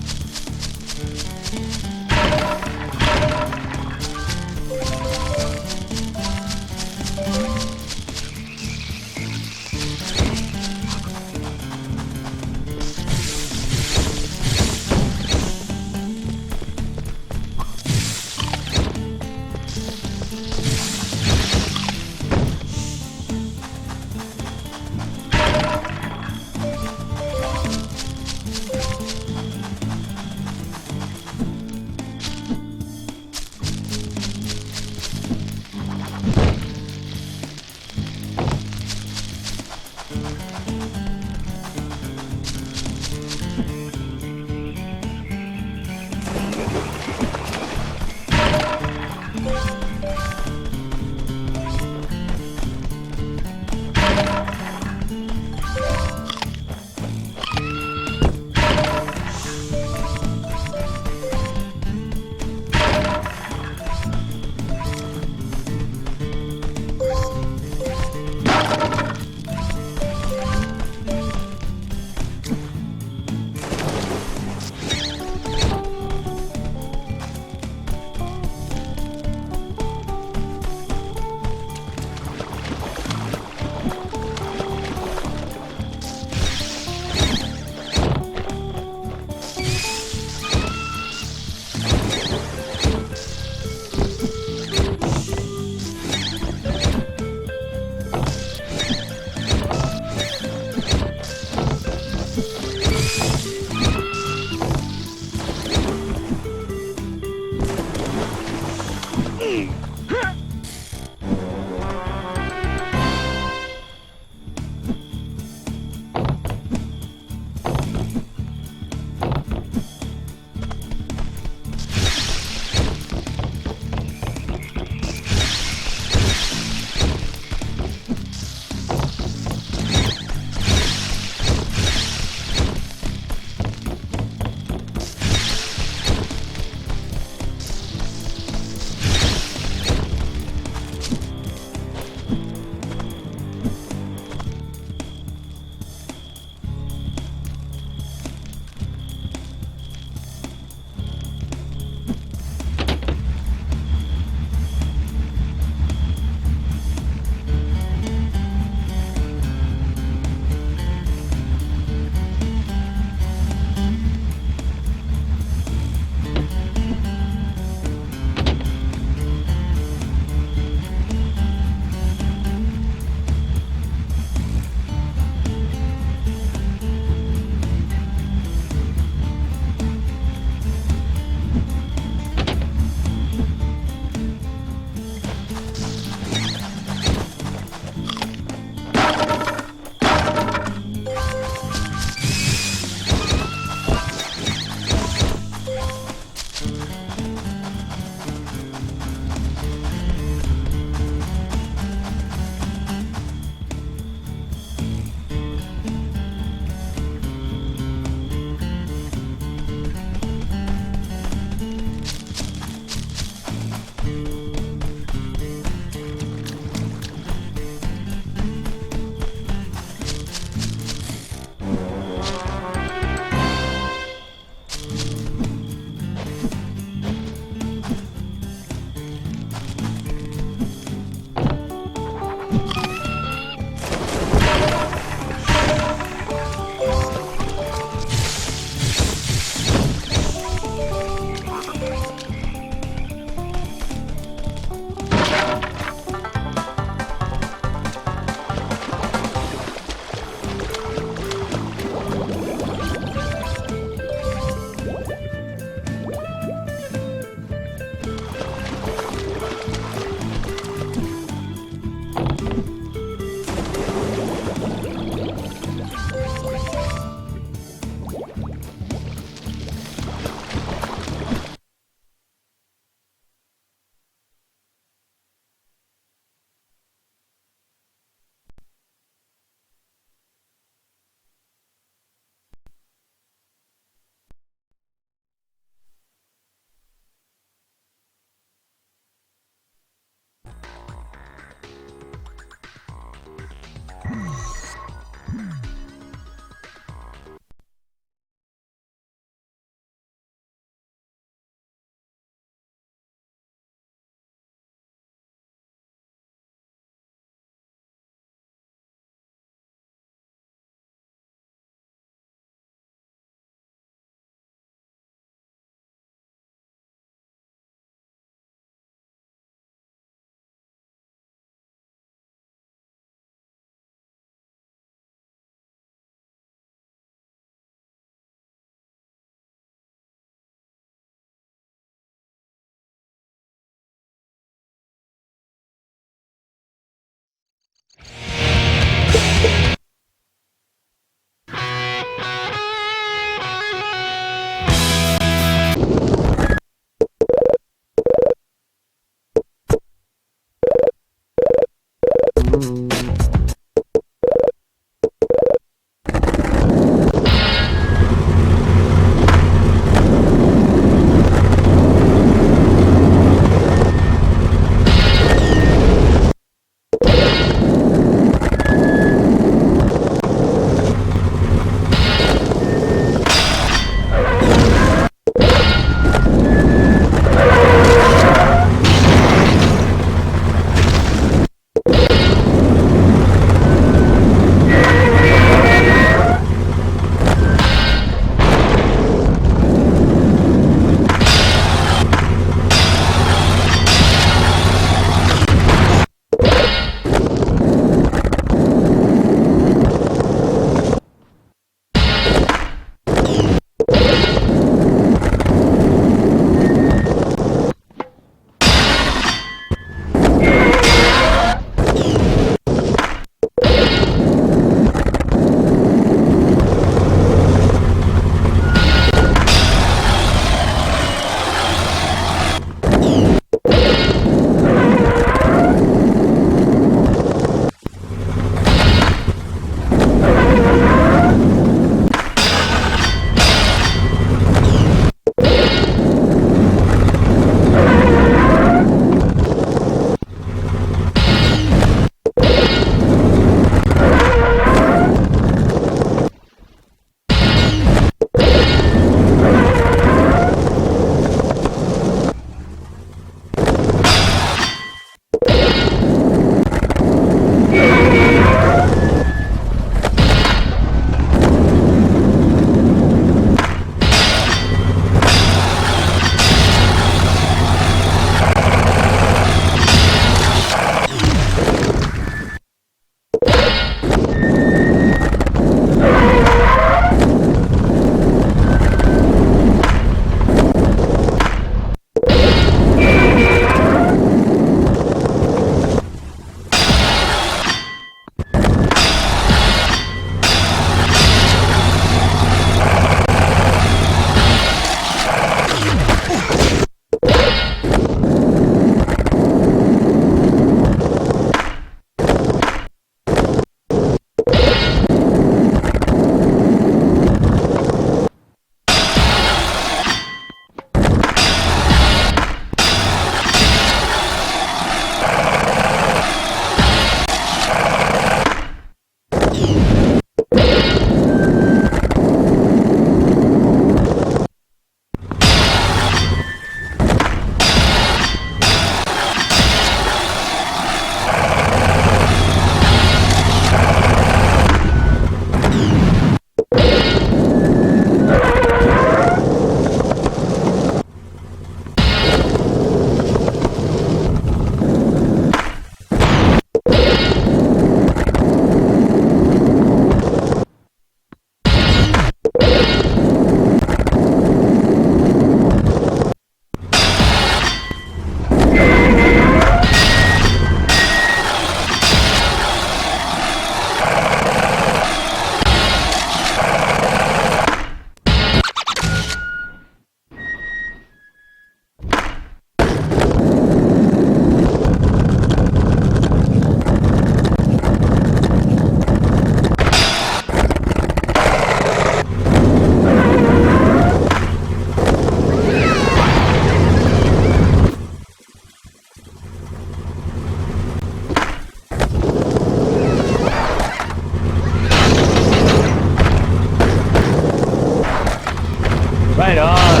Right on.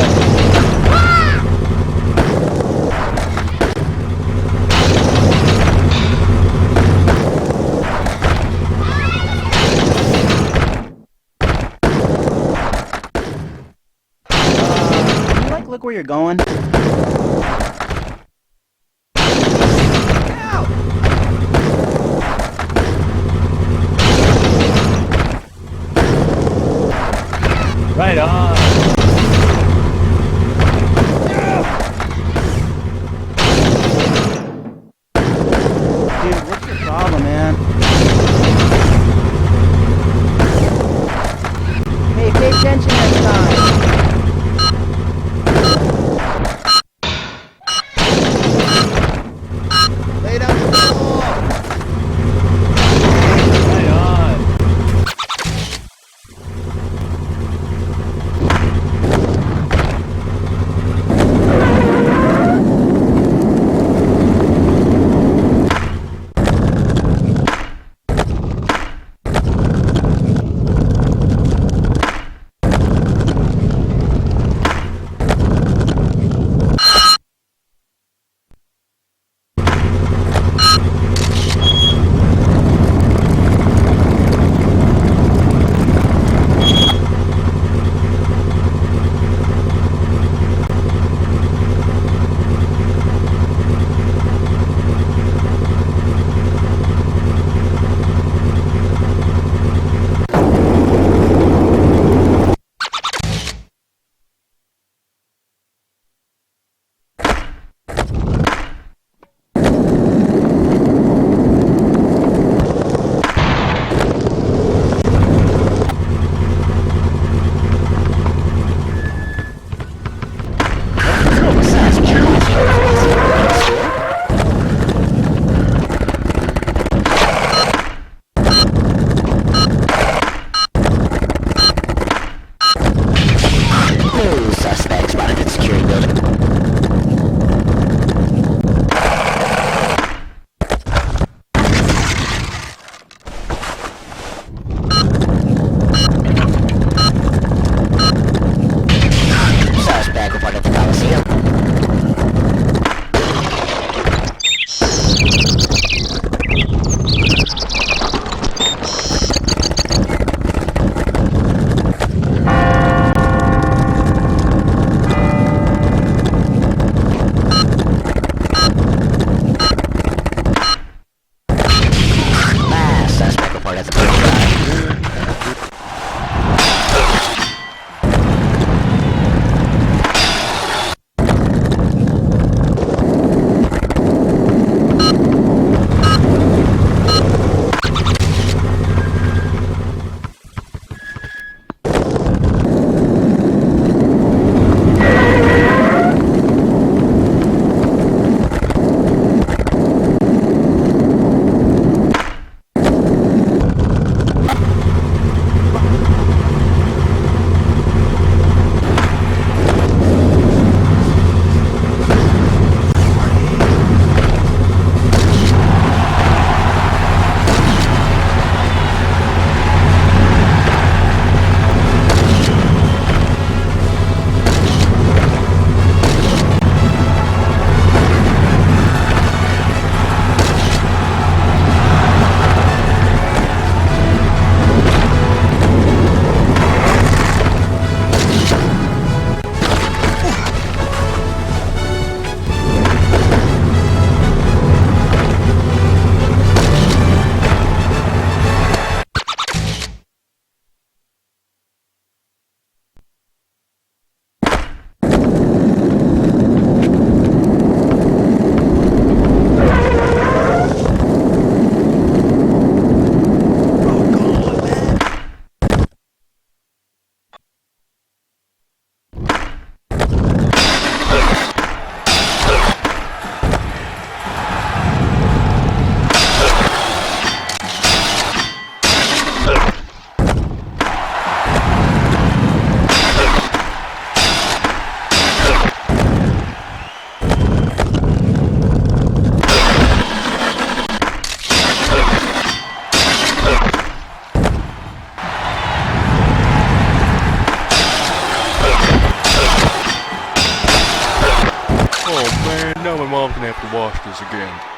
Can you, like, look where you're going? Right on. Dude, what's your problem, man? Hey, pay attention next time. Lay down the ball. this again.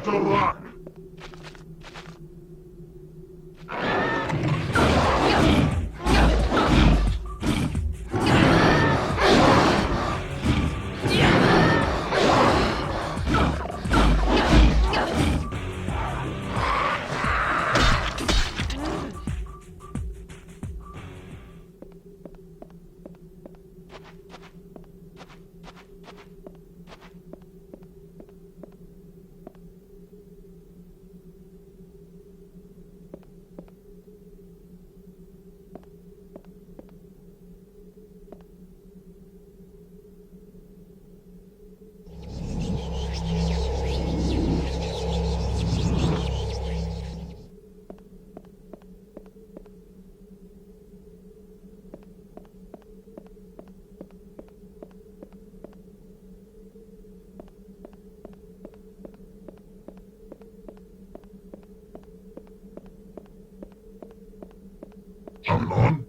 Best of luck. Hang on.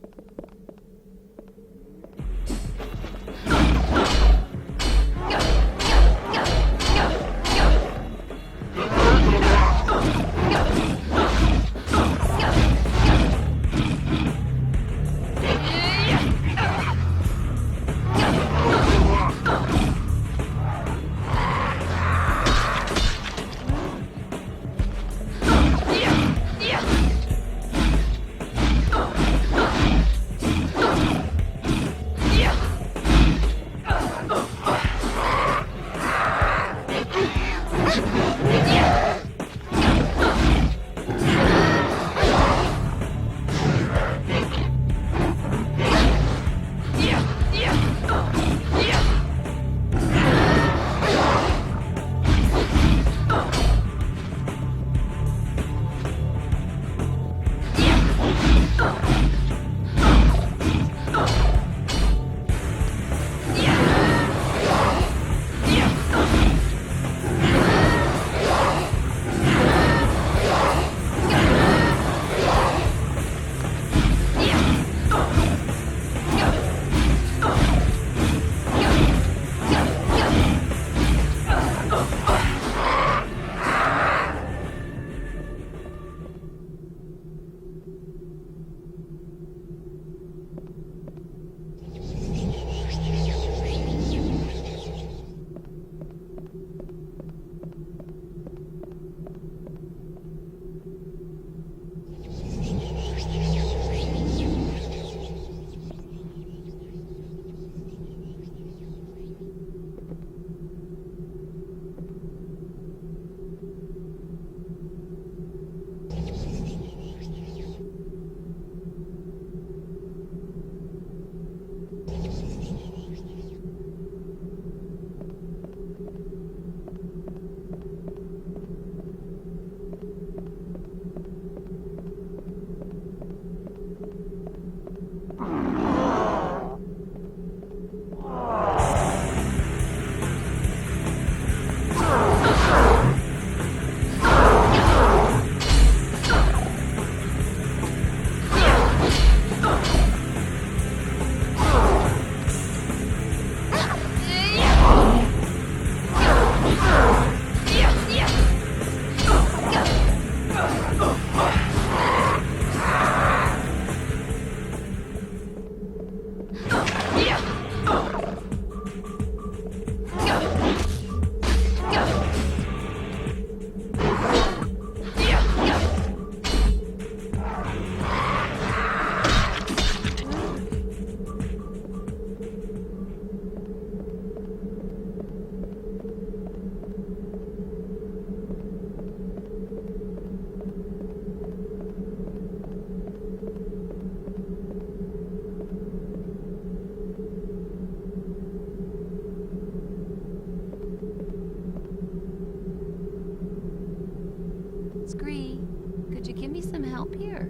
Could you give me some help here?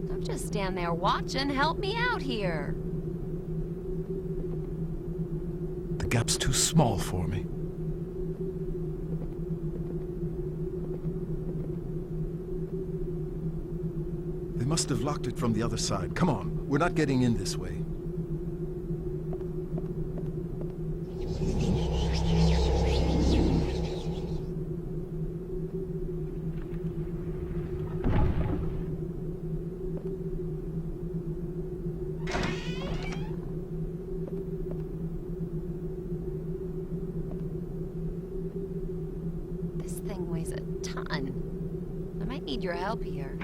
Don't just stand there watching. Help me out here. The gap's too small for me. must have locked it from the other side. Come on, we're not getting in this way. This thing weighs a ton. I might need your help here.